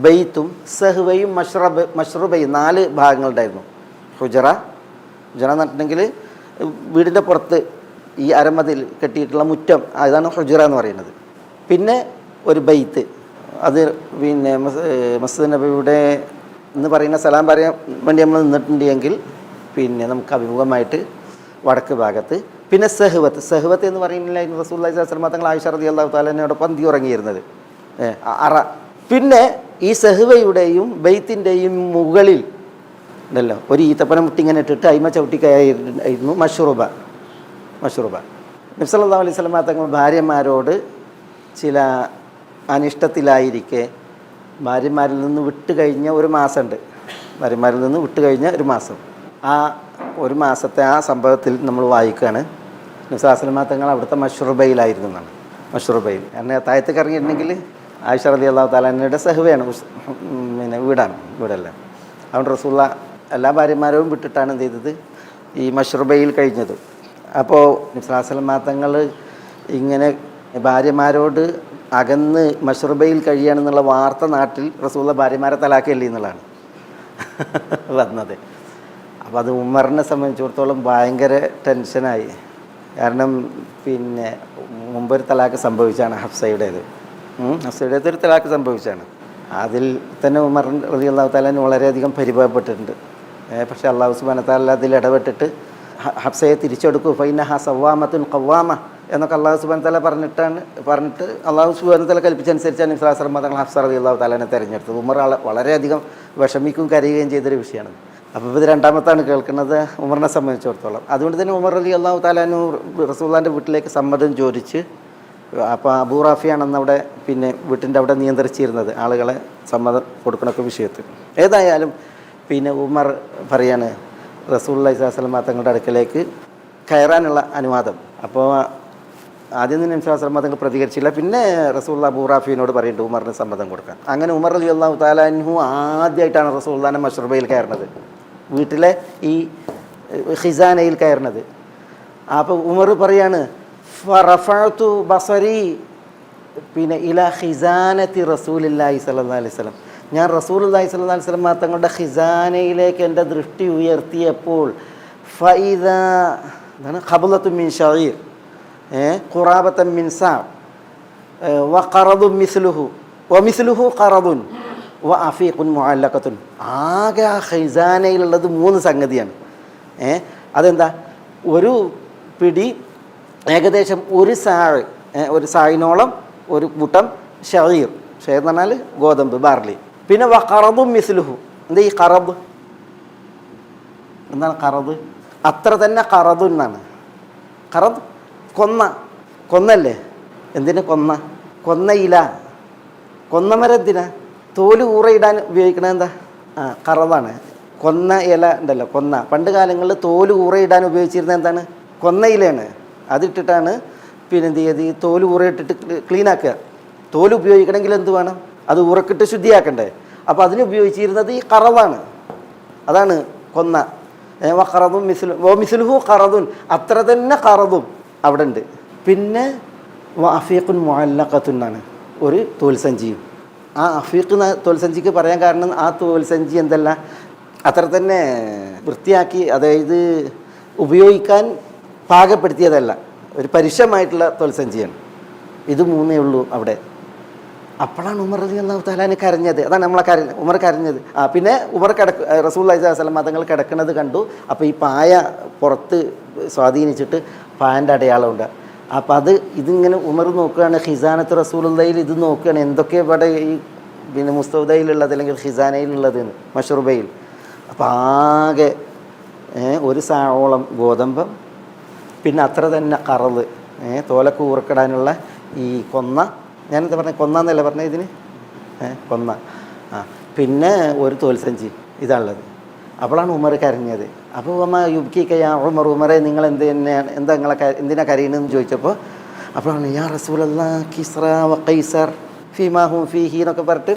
ബെയ്ത്തും സഹ്വയും മഷ്റൂബയും 4 ഭാഗങ്ങളുണ്ടായിരുന്നു. ഹുജറ എന്ന് പറഞ്ഞിട്ടുണ്ടെങ്കിൽ വീടിൻ്റെ പുറത്ത് ഈ അരമതിൽ കെട്ടിയിട്ടുള്ള മുറ്റം, അതാണ് ഹുജറ എന്ന് പറയുന്നത്. പിന്നെ ഒരു ബെയ്ത്ത്, അത് പിന്നെ മസ്ജിദ് നബവിയുടെ എന്ന് പറയുന്ന സലാം പറയാൻ വേണ്ടി നമ്മൾ നിന്നിട്ടുണ്ടെങ്കിൽ പിന്നെ നമുക്ക് അഭിമുഖമായിട്ട് വടക്ക് ഭാഗത്ത്. പിന്നെ സഹ്വത്ത് എന്ന് പറയുന്നില്ല, റസൂലുള്ളാഹി സ്വല്ലല്ലാഹു അലൈഹി വസല്ലം തങ്ങൾ ആയിഷ റളിയല്ലാഹു തആലയോടൊപ്പം പന്തി ഉറങ്ങിയിരുന്നത് അറ. പിന്നെ ഈ സഹ്വയുടെയും ബെയ്ത്തിൻ്റെയും മുകളിൽ ഉണ്ടല്ലോ ഒരു ഈത്തപ്പന മുട്ടി ഇങ്ങനെ ഇട്ടിട്ട് അയിമ ചവിട്ടിക്കായിരുന്നു മഷ്റൂബ. നബി സല്ലല്ലാഹു അലൈഹി വസല്ലം തങ്ങൾ ഭാര്യമാരോട് ചില അനിഷ്ടത്തിലായിരിക്കെ ഭാര്യമാരിൽ നിന്ന് വിട്ടുകഴിഞ്ഞ ഒരു മാസമുണ്ട്. ഭാര്യമാരിൽ നിന്ന് വിട്ടുകഴിഞ്ഞ ഒരു മാസം, ആ ഒരു മാസത്തെ ആ സംഭവത്തിൽ നമ്മൾ വായിക്കുകയാണ്. നബി സല്ലല്ലാഹു അലൈഹി വസല്ലം തങ്ങൾ അവിടുത്തെ മഷ്റൂബയിലായിരുന്നു എന്നാണ്. മഷ്റൂബയിൽ കാരണം താഴത്തേക്ക് ഇറങ്ങിയിട്ടുണ്ടെങ്കിൽ ആയിഷ റളിയല്ലാഹു തആല അൻഹയുടെ സഹവയാണ്, പിന്നെ വീടല്ല. അതുകൊണ്ട് റസൂലുള്ള എല്ലാ ഭാര്യമാരും വിട്ടിട്ടാണ് എന്ത് ചെയ്തത്, ഈ മഷ്റബയിൽ കഴിഞ്ഞത്. അപ്പോൾ നബി സല്ലല്ലാഹു അലൈഹി വസല്ലം തങ്ങൾ ഇങ്ങനെ ഭാര്യമാരോട് അകന്ന് മഷ്റബയിൽ കഴിയുകയാണെന്നുള്ള വാർത്ത നാട്ടിൽ റസൂലുള്ള ഭാര്യമാരെ തലാക്കല്ലേ എന്നുള്ളതാണ് വന്നത്. അപ്പോൾ അത് ഉമറിനെ സംബന്ധിച്ചിടത്തോളം ഭയങ്കര ടെൻഷനായി. കാരണം പിന്നെ മുമ്പൊരു തലാക്ക് സംഭവിച്ചാണ് ഹഫ്സയുടേത്. ഹഫ്സയുടേത് ഒരു തലാക്ക് സംഭവിച്ചാണ്. അതിൽ തന്നെ ഉമർ റളിയല്ലാഹു തആല വളരെയധികം പരിഭവപ്പെട്ടിട്ടുണ്ട്. പക്ഷേ അല്ലാഹു സുബ്ഹാനഹു വ തആല അതിൽ ഇടപെട്ടിട്ട് ഹഫ്സയെ തിരിച്ചെടുക്കൂ, ഫൈനഹാ സവ്വാമത്തുൻ ഖവ്വാമ എന്നൊക്കെ അല്ലാഹു സുബ്ഹാനഹു വ തആല പറഞ്ഞിട്ട് അല്ലാഹു സുബ്ഹാനഹു വ തആല കൽപ്പിച്ചനുസരിച്ചാണ് നബി സല്ലല്ലാഹു അലൈഹി വസല്ലം തങ്ങൾ ഹഫ്സ റളിയല്ലാഹു തആലനെ തിരഞ്ഞെടുത്തത്. ഉമർ വളരെയധികം വിഷമിക്കും കരയുകയും ചെയ്തൊരു വിഷയമാണ്. അപ്പോൾ ഇത് രണ്ടാമത്താണ് കേൾക്കുന്നത് ഉമറിനെ സംബന്ധിച്ചിടത്തോളം. അതുകൊണ്ട് തന്നെ ഉമർ റളിയല്ലാഹു തആല റസൂലുള്ളാഹിൻ്റെ വീട്ടിലേക്ക് സമ്മതം ചോദിച്ച്, അപ്പോൾ അബൂ റാഫിയാണെന്ന് അവിടെ പിന്നെ വീട്ടിൻ്റെ അവിടെ നിയന്ത്രിച്ചിരുന്നത്, ആളുകളെ സമ്മതം കൊടുക്കണൊക്കെ വിഷയത്തിൽ. ഏതായാലും പിന്നെ ഉമർ പറയാണ് റസൂലുള്ളാഹി സ്വല്ലല്ലാഹു അലൈഹി വസല്ലം തങ്ങളുടെ അടുക്കലേക്ക് കയറാനുള്ള അനുവാദം. അപ്പോൾ ആദ്യം തന്നെ നബി സല്ലല്ലാഹു അലൈഹി വസല്ലം തങ്ങൾ പ്രതികരിച്ചില്ല. പിന്നെ റസൂലുള്ളാഹി അബൂ റാഫിയോട് പറയുന്നുണ്ട് ഉമറിന് സമ്മതം കൊടുക്കാൻ. അങ്ങനെ ഉമർ റളിയല്ലാഹു തആല അൻഹു ആദ്യമായിട്ടാണ് റസൂലുള്ളാഹിന്റെ മഷ്റബയിൽ കയറുന്നത്, വീട്ടിലെ ഈ ഖിസാനയിൽ കയറുന്നത്. അപ്പോൾ ഉമർ പറയാണ് ഫറഫഅതു ബസരി പിന്നെ ഇലാ ഖിസാനത്തി റസൂലില്ലാഹി സ്വല്ലല്ലാഹി അലൈഹി വസല്ലം, ഞാൻ റസൂലുള്ളാഹി സ്വല്ലല്ലാഹി അലൈഹി വസല്ലം തങ്ങളുടെ ഖിസാനയിലേക്ക് എൻ്റെ ദൃഷ്ടി ഉയർത്തിയപ്പോൾ ഫഇദാ ഖബലത്തു മിൻ ഷഈർ ഖുറാബത്തൻ മിൻ സാ വഖറദു മിസ്ലുഹു ഖറദുൻ അഫീഖുൻ മുഅല്ലഖത്തുൻ. ആകെ ആ ഖിസാനയിലുള്ളത് 3 സംഗതിയാണ്. അതെന്താ? ഒരു പിടി ഏകദേശം ഒരു സായിനോളം ഒരു കൂട്ടം ഷഈർ എന്ന് പറഞ്ഞാൽ ഗോതമ്പ്, ബാർലി. പിന്നെ വഖറദും മിസ്ലുഹു. എന്താ ഈ ഖറദ്? എന്താണ് ഖറദ്? അത്ര തന്നെ ഖറദു എന്നാണ്. ഖറദ് കൊന്നല്ലേ? എന്തിനാ കൊന്നയില? കൊന്നമരം എന്തിനാ? തോല് ഊറയിടാൻ ഉപയോഗിക്കണത് എന്താ? ഖറദാണ്. കൊന്ന ഇല ഉണ്ടല്ലോ, പണ്ട് കാലങ്ങളിൽ തോല് ഊറയിടാൻ ഉപയോഗിച്ചിരുന്നത് എന്താണ്? കൊന്നയിലാണ്. അതിട്ടിട്ടാണ് പിന്നെ എന്ത് ചെയ്ത് ഈ തോല് ഊറയിട്ടിട്ട് ക്ലീനാക്കുക. തോല് ഉപയോഗിക്കണമെങ്കിൽ എന്ത് വേണം? അത് ഉറക്കിട്ട് ശുദ്ധിയാക്കണ്ടേ? അപ്പോൾ അതിന് ഉപയോഗിച്ചിരുന്നത് ഈ ഖറദാണ്. അതാണ് കൊന്ന. വഖറദും മിസ്ലുഹു ഖറദുൻ, അത്ര തന്നെ ഖറദും അവിടെ ഉണ്ട്. പിന്നെ അഫീഖുൻ മുഅല്ലഖത്തുൻ ആണ്, ഒരു തോൽസഞ്ചിയും. ആ അഫീഖ് തോൽസഞ്ചിക്ക് പറയാൻ കാരണം ആ തോൽസഞ്ചി എന്തല്ല, അത്ര തന്നെ വൃത്തിയാക്കി, അതായത് ഉപയോഗിക്കാൻ പാകപ്പെടുത്തിയതല്ല, ഒരു പരുഷമായിട്ടുള്ള തോൽസഞ്ചിയാണ്. ഇത് 3 ഉള്ളൂ അവിടെ. അപ്പോഴാണ് ഉമർ റളിയല്ലാഹു തആല കരഞ്ഞത്. അതാണ് ഉമർ കരഞ്ഞത്. പിന്നെ ഉമർ റസൂലുള്ളാഹി സ്വല്ലല്ലാഹു അലൈഹി വസല്ലം തങ്ങൾ കിടക്കുന്നത് കണ്ടു. അപ്പോൾ ഈ പായ പുറത്ത് സ്വാധീനിച്ചിട്ട് പായൻ്റെ അടയാളമുണ്ട്. അപ്പോൾ ഇതിങ്ങനെ ഉമർ നോക്കുകയാണ്, ഖിസാനത്ത് റസൂലുള്ളാഹിയിൽ ഇത് നോക്കുകയാണ്, എന്തൊക്കെ ഇവിടെ ഈ പിന്നെ മുസ്തൗദയിലുള്ളത് അല്ലെങ്കിൽ ഖിസാനയിലുള്ളത്, മഷ്റൂബയിൽ. അപ്പോൾ ആകെ ഒരു സാവോളം ഗോതമ്പം, പിന്നെ അത്ര തന്നെ ഖറദ്, തോലക്ക് ഊറക്കിടാനുള്ള ഈ ഞാനെന്താ പറഞ്ഞത്, കൊന്നല്ല പറഞ്ഞത് ഇതിന്, പിന്നെ ഒരു തോൽസഞ്ചി, ഇതാണുള്ളത്. അപ്പോഴാണ് ഉമർ കരഞ്ഞത്. അപ്പോൾ ഉമറെ നിങ്ങൾ എന്തിനാ കരയുന്നതെന്ന് ചോദിച്ചപ്പോൾ അപ്പോഴാണ് യാ റസൂലല്ലാഹ് കിസ്റ വ കൈസർ ഫീമാഹും ഫീഹി എന്നൊക്കെ പറഞ്ഞിട്ട്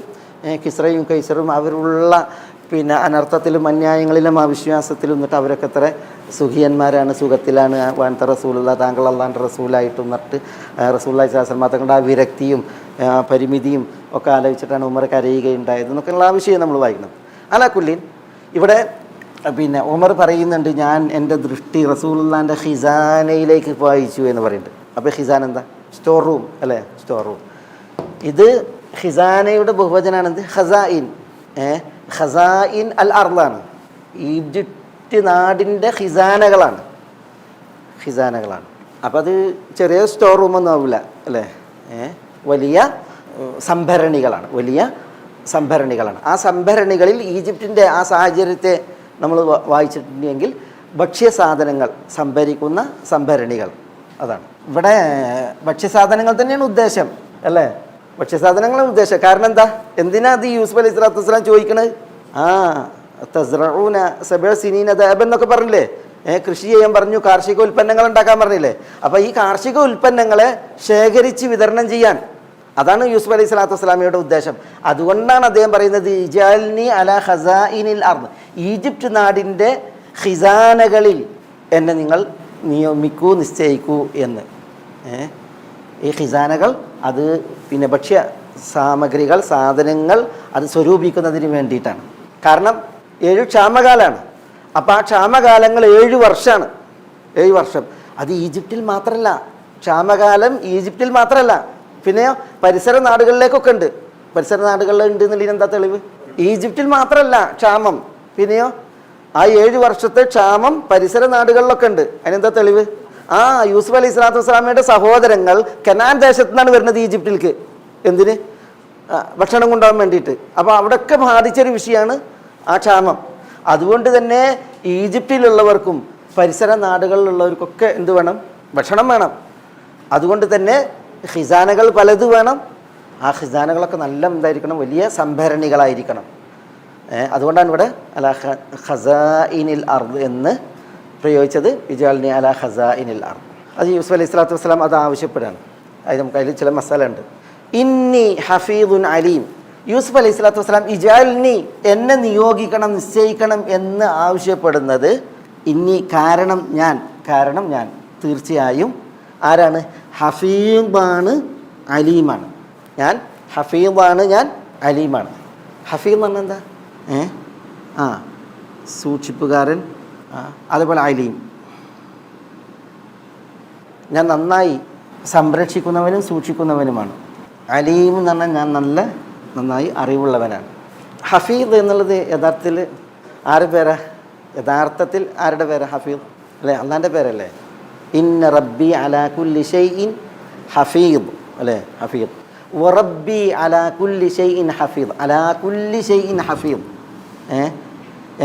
കിസ്റയും കൈസറും അവരുള്ള പിന്നെ അനർത്ഥത്തിലും അന്യായങ്ങളിലും അവിശ്വാസത്തിലും എന്നിട്ട് അവരൊക്കെ എത്ര സുഖിയന്മാരാണ്, സുഖത്തിലാണ്, വാനത്ത റസൂലുള്ള താങ്കൾ അള്ളാൻ്റെ റസൂലായിട്ടും എന്നിട്ട് റസൂലുള്ളാഹി സ്വല്ലല്ലാഹു അലൈഹി വസല്ലം തങ്ങളുടെ ആ വിരക്തിയും പരിമിതിയും ഒക്കെ ആലോചിച്ചിട്ടാണ് ഉമർ കരയുകയുണ്ടായത് എന്നൊക്കെയുള്ള ആ വിഷയം നമ്മൾ വായിക്കണം. അലാക്കുല്ലീൻ ഇവിടെ പിന്നെ ഉമർ പറയുന്നുണ്ട്, ഞാൻ എൻ്റെ ദൃഷ്ടി റസൂലുള്ളാഹിൻ്റെ ഖിസാനയിലേക്ക് വായിച്ചു എന്ന് പറയുന്നുണ്ട്. അപ്പോൾ ഖിസാന എന്താ? സ്റ്റോർ റൂം അല്ലേ? Store room. ഇത് ഖിസാനയുടെ ബഹുവചനാണ് എന്ത്? ഖസായിൻ. ഖസായിൻ അൽ അർളാണ്. ഈജിപ്റ്റ് നാടിൻ്റെ ഖിസാനകളാണ്. അപ്പോൾ അത് ചെറിയ സ്റ്റോർ റൂമൊന്നും ആവില്ല അല്ലേ? വലിയ സംഭരണികളാണ്. ആ സംഭരണികളിൽ ഈജിപ്തിൻ്റെ ആ സാഹചര്യത്തെ നമ്മൾ വായിച്ചിട്ടുണ്ടെങ്കിൽ ഭക്ഷ്യസാധനങ്ങൾ സംഭരിക്കുന്ന സംഭരണികൾ, അതാണ് ഇവിടെ ഭക്ഷ്യസാധനങ്ങൾ തന്നെയാണ് ഉദ്ദേശം അല്ലേ? ഭക്ഷ്യസാധനങ്ങളാണ് ഉദ്ദേശം. കാരണം എന്താ? എന്തിനാ അത് യൂസുഫ് അലൈഹി സ്വലാത്തു വസ്സലാം ചോദിക്കണത്? തസ്റഊന സബഅ സിനീന ദഅബൻ എന്നൊക്കെ പറഞ്ഞില്ലേ? കൃഷി ചെയ്യാൻ പറഞ്ഞു, കാർഷിക ഉൽപ്പന്നങ്ങൾ ഉണ്ടാക്കാൻ പറഞ്ഞില്ലേ? അപ്പോൾ ഈ കാർഷിക ഉൽപ്പന്നങ്ങളെ ശേഖരിച്ച് വിതരണം ചെയ്യാൻ അതാണ് യൂസുഫ് അലൈഹി സ്വലാത്തു വസ്സലാമയുടെ ഉദ്ദേശം. അതുകൊണ്ടാണ് അദ്ദേഹം പറയുന്നത് ഇജാൽനി അലാ ഖസാഇനിൽ അർദ്, ഈജിപ്റ്റ് നാടിൻ്റെ ഖിസാനകളിൽ എന്നെ നിങ്ങൾ നിയമിക്കൂ, നിശ്ചയിക്കൂ എന്ന്. ഈ ഖിസാനകൾ അത് പിന്നെ ഭക്ഷ്യ സാമഗ്രികൾ, സാധനങ്ങൾ അത് സ്വരൂപിക്കുന്നതിന് വേണ്ടിയിട്ടാണ്. കാരണം 7 ക്ഷാമകാലമാണ്. അപ്പോൾ ആ ക്ഷാമകാലങ്ങൾ 7 വർഷമാണ്. 7 വർഷം. അത് ഈജിപ്തിൽ മാത്രമല്ല, ക്ഷാമകാലം ഈജിപ്തിൽ മാത്രമല്ല, പിന്നെയോ പരിസര നാടുകളിലേക്കൊക്കെ ഉണ്ട്. പരിസര നാടുകളിൽ ഉണ്ട് എന്നുള്ളതിന് എന്താ തെളിവ്? ഈജിപ്തിൽ മാത്രമല്ല ക്ഷാമം, പിന്നെയോ ആ 7 വർഷത്തെ ക്ഷാമം പരിസര നാടുകളിലൊക്കെ ഉണ്ട്. അതിനെന്താ തെളിവ്? യൂസുഫ് അലൈഹി സ്വലാത്തു വസ്സലാമയുടെ സഹോദരങ്ങൾ കനാൻ ദേശത്തു നിന്നാണ് വരുന്നത് ഈജിപ്തിലേക്ക്. എന്തിന്? ഭക്ഷണം കൊണ്ടുപോകാൻ വേണ്ടിയിട്ട്. അപ്പോൾ അവിടെയൊക്കെ ബാധിച്ചൊരു വിഷയമാണ് ആ ക്ഷാമം. അതുകൊണ്ട് തന്നെ ഈജിപ്തിലുള്ളവർക്കും പരിസര നാടുകളിലുള്ളവർക്കൊക്കെ എന്ത് വേണം? ഭക്ഷണം വേണം. അതുകൊണ്ട് തന്നെ ഖിസാനകൾ പലത് വേണം. ആ ഖിസാനകളൊക്കെ നല്ല എന്തായിരിക്കണം? വലിയ സംഭരണികളായിരിക്കണം. അതുകൊണ്ടാണ് ഇവിടെ അലാ ഖസാഇനിൽ അർദ് എന്ന് പ്രയോഗിച്ചത്. ഇജാൽനി അലാ ഖസാഇനിൽ അർദ്. അത് യൂസുഫ് അലൈഹി സ്വലാത്തു വസ്സലാം അത് ആവശ്യപ്പെടുകയാണ്. അത് നമുക്ക് അതിൽ ചില മസാല ഉണ്ട്. ഇന്നി ഹഫീദുൻ അലീം. യൂസുഫ് അലൈഹി സ്വലാത്തു വസ്സലാം ഇജാൽനി, എന്നെ നിയോഗിക്കണം, നിശ്ചയിക്കണം എന്ന് ആവശ്യപ്പെടുന്നത് ഇന്നി കാരണം ഞാൻ തീർച്ചയായും ആരാണ്? ഹഫീദാണ്, അലീമാണ്. ഞാൻ ഹഫീദാണ്, ഞാൻ അലീമാണ്. ഹഫീദ് എന്ന് പറഞ്ഞാൽ എന്താ? സൂക്ഷിപ്പുകാരൻ. അതുപോലെ അലീം, ഞാൻ നന്നായി സംരക്ഷിക്കുന്നവനും സൂക്ഷിക്കുന്നവനുമാണ്. അലീം എന്ന് പറഞ്ഞാൽ ഞാൻ നന്നായി അറിവുള്ളവനാണ്. ഹഫീദ് എന്നുള്ളത് യഥാർത്ഥത്തിൽ ആരുടെ പേരാ? യഥാർത്ഥത്തിൽ ആരുടെ പേരാ? ഹഫീദ് അല്ലേ? അള്ളാൻ്റെ പേരല്ലേ? ഇന്ന റബ്ബി അലാ കുല്ലി ഷൈഇൻ ഹഫീദ് അല്ലേ? ഹഫീദ്. വറബ്ബി അലാ കുല്ലി ഷൈഇൻ ഹഫീദ്. അലാ കുല്ലി ഷൈഇൻ ഹഫീദ്.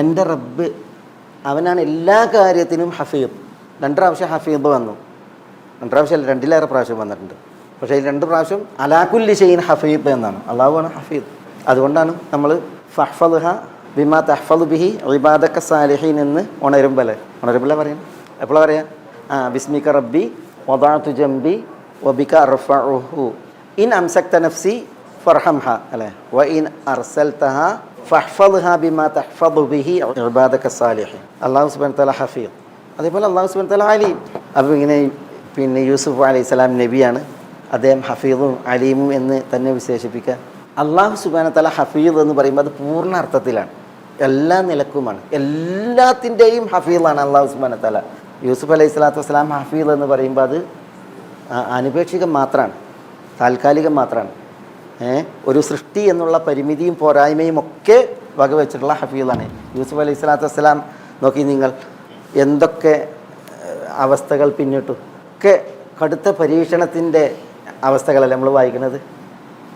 എൻ്റെ റബ്ബ് അവനാണ് എല്ലാ കാര്യത്തിനും ഹഫീദ്. 2 പ്രാവശ്യം ഹഫീദ് വന്നു. 2 പ്രാവശ്യം അല്ല, 2-ലേറെ പ്രാവശ്യം വന്നിട്ടുണ്ട്. പക്ഷേ ഈ 2 പ്രാവശ്യം അലാ കുല്ലി ഷൈഇൻ ഹഫീദ് എന്നാണ്. അള്ളാഹുവാണ് ഹഫീദ്. അതുകൊണ്ടാണ് നമ്മൾ ഫഹ്ഫദ്ഹ ബിമാ തഹ്ഫദു ബിഹി ഇബാദക സാലിഹീൻ എന്ന് ഉണരുമ്പല്ലേ പറയാം. എപ്പോഴാണ് പറയാം? ബിസ്മിക റബ്ബി വദഅതു ജംബി വബിക അർഫഉഹു ഇൻ അംസക്ത നഫ്സി ഫർഹംഹ അല്ലേ? വ ഇൻ അർസൽതഹ ഫഹ്ഫദ്ഹ ബിമാ തഹ്ഫദു ബിഹി ഇബാദക സാലിഹീൻ. അല്ലാഹു സുബ്ഹാനഹു വ തആല ഹഫീദ്. അതേപോലെ അല്ലാഹു സുബ്ഹാനഹു വ തആല അലീം. അപ്പോൾ ഇങ്ങനെ പിന്നെ യൂസുഫ് അലൈഹി സ്വലാം നബിയാണ്, അദ്ദേഹം ഹഫീദും അലീമും എന്ന് തന്നെ വിശേഷിപ്പിക്കുക. അല്ലാഹു സുബ്ഹാനഹു വ തആല ഹഫീദ് എന്ന് പറയുമ്പോൾ അത് പൂർണ്ണ അർത്ഥത്തിലാണ്, എല്ലാ നിലക്കുമാണ്, എല്ലാത്തിൻ്റെയും ഹഫീദാണ് അല്ലാഹു സുബ്ഹാനഹു വ തആല. യൂസുഫ് അലൈഹി സ്വലാത്തു വസ്സലാം ഹഫീദ് എന്ന് പറയുമ്പോൾ അത് അനുപേക്ഷികം മാത്രമാണ്, താൽക്കാലികം മാത്രമാണ്. ഒരു സൃഷ്ടി എന്നുള്ള പരിമിതിയും പോരായ്മയും ഒക്കെ വകവെച്ചിട്ടുള്ള ഹഫീദാണ് യൂസുഫ് അലൈഹി സ്വലാത്തു വസ്സലാം. നോക്കി നിങ്ങൾ, എന്തൊക്കെ അവസ്ഥകൾ പിന്നിട്ടു, ഒക്കെ കടുത്ത പരീക്ഷണത്തിൻ്റെ അവസ്ഥകളല്ലേ നമ്മൾ വായിക്കുന്നത്.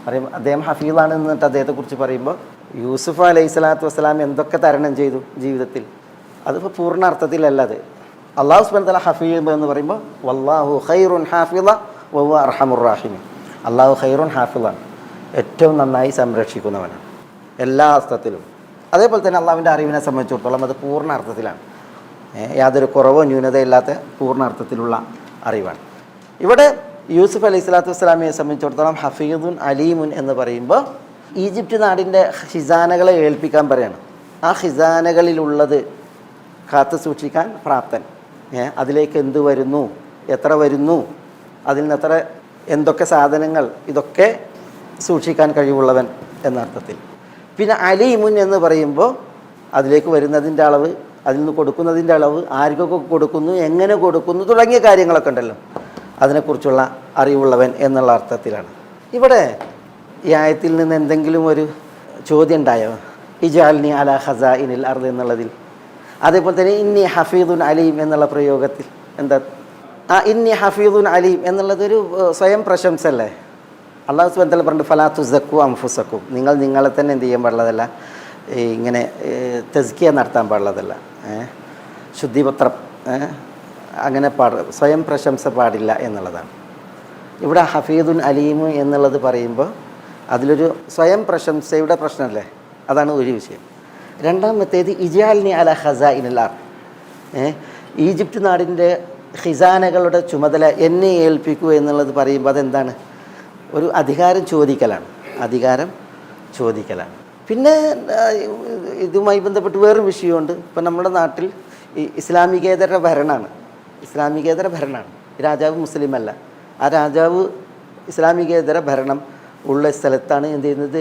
പറയും അദ്ദേഹം ഹഫീദാണ് എന്നിട്ട് അദ്ദേഹത്തെക്കുറിച്ച് പറയുമ്പോൾ യൂസുഫ് അലൈഹി സ്വലാത്തു വസ്സലാം എന്തൊക്കെ തരണം ചെയ്തു ജീവിതത്തിൽ, അതിപ്പോൾ പൂർണ്ണ അർത്ഥത്തിലല്ല. അത് അല്ലാഹു സുബ്ഹാനഹു വ തആല ഹഫീദ് എന്ന് പറയുമ്പോൾ വല്ലാഹു ഖൈറുൻ ഹാഫിള വഹുവ അർഹമുർ റഹീമീൻ. അല്ലാഹു ഖൈറുൻ ഹാഫിളാണ്, ഏറ്റവും നന്നായി സംരക്ഷിക്കുന്നവനാണ് എല്ലാ അർത്ഥത്തിലും. അതേപോലെ തന്നെ അള്ളാഹുവിൻ്റെ അറിവിനെ സംബന്ധിച്ചിടത്തോളം അത് പൂർണ്ണ അർത്ഥത്തിലാണ്, യാതൊരു കുറവോ ന്യൂനതയോ ഇല്ലാത്ത പൂർണ്ണ അർത്ഥത്തിലുള്ള അറിവാണ്. ഇവിടെ യൂസുഫ് അലൈഹി സ്വലാത്തു വസ്സലാമിനെ സംബന്ധിച്ചിടത്തോളം ഹഫീദുൻ അലീമുൻ എന്ന് പറയുമ്പോൾ ഈജിപ്റ്റ് നാടിൻ്റെ ഖിസാനകളെ ഏൽപ്പിക്കാൻ പറയാണ്. ആ ഖിസാനകളിലുള്ളത് കാത്തു സൂക്ഷിക്കാൻ പ്രാപ്തൻ. അതിലേക്ക് എന്ത് വരുന്നു, എത്ര വരുന്നു, അതിൽ നിന്ന് എത്ര എന്തൊക്കെ സാധനങ്ങൾ, ഇതൊക്കെ സൂക്ഷിക്കാൻ കഴിവുള്ളവൻ എന്നർത്ഥത്തിൽ. പിന്നെ അലീമുൻ എന്ന് പറയുമ്പോൾ അതിലേക്ക് വരുന്നതിൻ്റെ അളവ്, അതിൽ നിന്ന് കൊടുക്കുന്നതിൻ്റെ അളവ്, ആർക്കൊക്കെ കൊടുക്കുന്നു, എങ്ങനെ കൊടുക്കുന്നു തുടങ്ങിയ കാര്യങ്ങളൊക്കെ ഉണ്ടല്ലോ, അതിനെക്കുറിച്ചുള്ള അറിവുള്ളവൻ എന്നുള്ള അർത്ഥത്തിലാണ്. ഇവിടെ ഈ ആയത്തിൽ നിന്ന് എന്തെങ്കിലും ഒരു ചോദ്യം ഉണ്ടായോ? ഇജാൽനി അലാ ഖസാഇനിൽ അർദ് എന്നുള്ളതിൽ. അതേപോലെ തന്നെ ഇന്നി ഹഫീദുൻ അലീം എന്നുള്ള പ്രയോഗത്തിൽ എന്താ? ഇന്നി ഹഫീദുൻ അലീം എന്നുള്ളതൊരു സ്വയം പ്രശംസ അല്ലേ? അല്ലാഹു സുബ്ഹാനഹു വ തആല പറഞ്ഞു ഫലാ തുസക്കു അൻഫുസക്കും, നിങ്ങൾ നിങ്ങളെ തന്നെ എന്ത് ചെയ്യാൻ പാടുള്ളതല്ല, ഇങ്ങനെ തസ്കിയ നടത്താൻ പാടുള്ളതല്ല, ശുദ്ധിപത്രം അങ്ങനെ സ്വയം പ്രശംസ പാടില്ല എന്നുള്ളതാണ്. ഇവിടെ ഹഫീദുൻ അലീമു എന്നുള്ളത് പറയുമ്പോൾ അതിലൊരു സ്വയം പ്രശംസയുടെ പ്രശ്നമല്ലേ, അതാണ് ഒരു വിഷയം. രണ്ടാമത്തേത് ഇജാൽനി അല ഖസാഇനിൽ അർദ്, ഈജിപ്റ്റ് നാടിൻ്റെ ഖിസാനകളുടെ ചുമതല എന്നെ ഏൽപ്പിക്കൂ എന്നുള്ളത് പറയുമ്പോൾ അതെന്താണ്? ഒരു അധികാരം ചോദിക്കലാണ്. പിന്നെ ഇതുമായി ബന്ധപ്പെട്ട് വേറൊരു വിഷയമുണ്ട്. ഇപ്പം നമ്മുടെ നാട്ടിൽ ഈ ഇസ്ലാമികേതര ഭരണമാണ്. രാജാവ് മുസ്ലിമല്ല. ആ രാജാവ് ഇസ്ലാമികേതര ഭരണം ഉള്ള സ്ഥലത്താണ് എന്ത് ചെയ്യുന്നത്,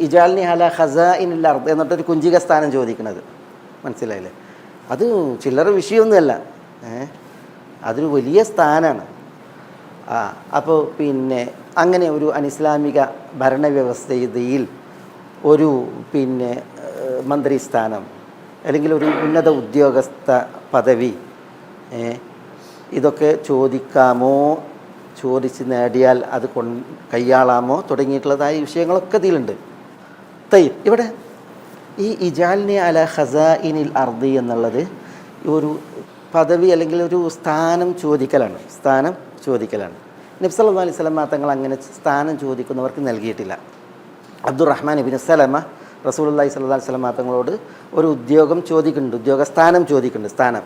ഇജാൽനി അല ഖസാഇനിൽ അർദ് എന്നിട്ടൊരു കുഞ്ചിക സ്ഥാനം ചോദിക്കുന്നത്. മനസ്സിലായില്ലേ? അത് ചില്ലറ വിഷയമൊന്നുമല്ല, അതൊരു വലിയ സ്ഥാനമാണ്. അപ്പോൾ പിന്നെ അങ്ങനെ ഒരു അനിസ്ലാമിക ഭരണവ്യവസ്ഥയിൽ ഒരു മന്ത്രി സ്ഥാനം അല്ലെങ്കിൽ ഒരു ഉന്നത ഉദ്യോഗസ്ഥ പദവി ഇതൊക്കെ ചോദിച്ച് നേടിയാൽ അത് കൈയാളാമോ തുടങ്ങിയിട്ടുള്ളതായ വിഷയങ്ങളൊക്കെ ഇതിലുണ്ട്. ഇവിടെ ഈ ഇജാൽനി അല ഖസാഇനിൽ അർദി എന്നുള്ളത് ഒരു പദവി അല്ലെങ്കിൽ ഒരു സ്ഥാനം ചോദിക്കലാണ്. നബി സല്ലല്ലാഹു അലൈഹി വസല്ലം തങ്ങൾ അങ്ങനെ സ്ഥാനം ചോദിക്കുന്നവർക്ക് നൽകിയിട്ടില്ല. അബ്ദുറഹ്മാൻ ഇബ്നു സലമ റസൂലുള്ളാഹി സ്വല്ലല്ലാഹു അലൈഹി വസല്ലം തങ്ങളോട് ഒരു ഉദ്യോഗസ്ഥാനം ചോദിക്കുന്നുണ്ട്.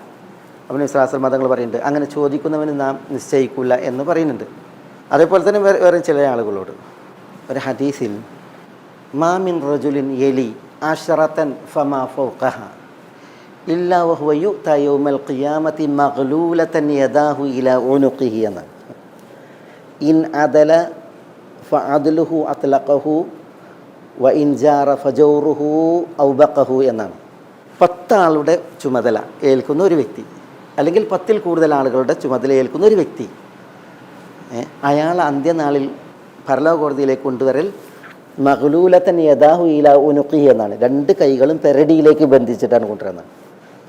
അപ്പോൾ നബി സ്വല്ലല്ലാഹു അലൈഹി വസല്ലം തങ്ങൾ പറയുന്നുണ്ട്, അങ്ങനെ ചോദിക്കുന്നവന് നാം നിശ്ചയിക്കില്ല എന്ന് പറയുന്നുണ്ട്. അതേപോലെ തന്നെ വേറെ ചില ആളുകളോട് ഒരു ഹദീസിൽ മാ മിൻ റജുലിൻ യലി അശറതൻ ഫമാ ഫൗഖഹ ഇല്ലാ വഹുവ യുഅ്താ യൗമൽ ഖിയാമത്തി മഗ്ലൂലതൻ യദാഹു ഇലാ ഉനുഖിഹി എന്ന ഇൻ അദല ഫഅദ്ലുഹു അത്ലഖഹു വ ഇൻ ജാറ ഫജൗറുഹു ഔബഖഹു എന്നാണ്. 10 ആളുടെ ചുമതല ഏൽക്കുന്ന ഒരു വ്യക്തി, അല്ലെങ്കിൽ 10-ൽ കൂടുതൽ ആളുകളുടെ ചുമതല ഏൽക്കുന്ന ഒരു വ്യക്തി, അയാൾ അന്ത്യനാളിൽ പരലോക കോടതിയിലേക്ക് കൊണ്ടുവരൽ മഗ്ലൂലതൻ യദാഹു ഇലാ ഉനുഖിഹി എന്നാണ്. 2 കൈകളും പെരടിയിലേക്ക് ബന്ധിച്ചിട്ടാണ് കൊണ്ടുവരുന്നത്.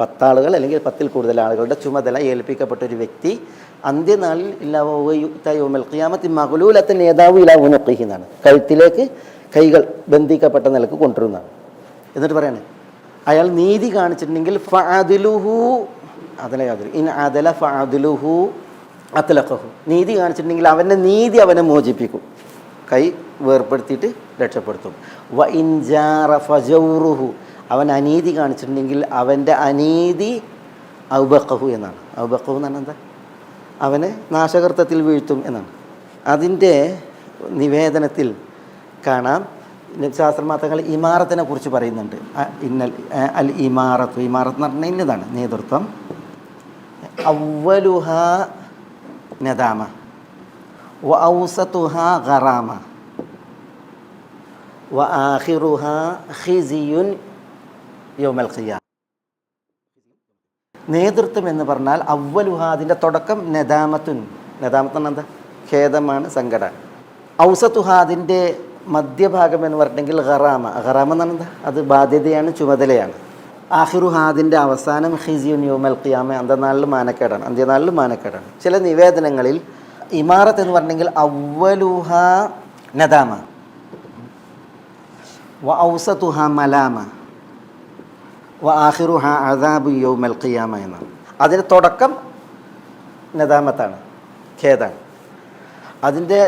10 ആളുകൾ അല്ലെങ്കിൽ 10-ൽ കൂടുതൽ ആളുകളുടെ ചുമതല ഏൽപ്പിക്കപ്പെട്ട ഒരു വ്യക്തി അന്ത്യനാളിൽ യൗമൽ ഖിയാമത്തി മഗ്ലൂലതൻ യദാഹു ഇലാ ഉനുഖിഹി എന്നാണ്. കഴുത്തിലേക്ക് കൈകൾ ബന്ധിക്കപ്പെട്ട നിലക്ക് കൊണ്ടുവരുന്നതാണ്. എന്നിട്ട് പറയാണ്, അയാൾ നീതി കാണിച്ചിട്ടുണ്ടെങ്കിൽ ഫഅദ്ലുഹു ഇൻ അദല ഫഅദ്ലുഹു അത്ലഖഹു, നീതി കാണിച്ചിട്ടുണ്ടെങ്കിൽ അവൻ്റെ നീതി അവനെ മോചിപ്പിക്കും, കൈ വേർപ്പെടുത്തിയിട്ട് രക്ഷപ്പെടുത്തും. വ ഇൻ ജാറ ഫജൗറുഹു, അവൻ അനീതി കാണിച്ചിട്ടുണ്ടെങ്കിൽ അവൻ്റെ അനീതി ഔബഖഹു എന്നാണ്. ഔബഖഹു എന്ന് പറഞ്ഞാൽ എന്താ? അവനെ നാശകർത്തത്തിൽ വീഴ്ത്തും എന്നാണ്. അതിൻ്റെ നിവേദനത്തിൽ കാണാം, ശാസ്ത്രമാത്തങ്ങൾ ഇമാറത്തിനെ കുറിച്ച് പറയുന്നുണ്ട്. ഇമാറത്ത് എന്ന് പറഞ്ഞാൽ ഇന്നതാണ് നേതൃത്വം. അവ്വലുഹ നദാമ വ ഔസതുഹ ഗറാമ വ ആഖിറുഹ ഖിസിയുൻ യൗമൽ ഖിയാമ. നേതൃത്വം എന്ന് പറഞ്ഞാൽ അവ്വലുഹ, അതിൻ്റെ തുടക്കം നദാമത്തുൻ, നദാമത്ത് എന്താ? ഖേദമാണ്, സങ്കടം. ഔസതുഹ, അതിൻ്റെ മധ്യഭാഗം എന്ന് പറഞ്ഞിട്ടുണ്ടെങ്കിൽ ഗറാമ എന്ന് പറഞ്ഞാൽ എന്താ? അത് ബാധ്യതയാണ്, ചുമതലയാണ്. ആഖിറുഹ, അതിൻ്റെ അവസാനം ഖിസിയുൻ യൗമൽ ഖിയാമ, അന്ത്യനാളിൽ മാനക്കേടാണ്. ചില നിവേദനങ്ങളിൽ ഇമാറത്ത് എന്ന് പറഞ്ഞെങ്കിൽ അവ്വലുഹ നദാമ വ ഔസതുഹ മലാമ വ ആഖിറുഹ അദാബു യൗമൽ ഖിയാമ എന്നാണ്. അതിൻ്റെ തുടക്കം നദാമത്താണ്, ഖേദാണ്. അതിൻ്റെ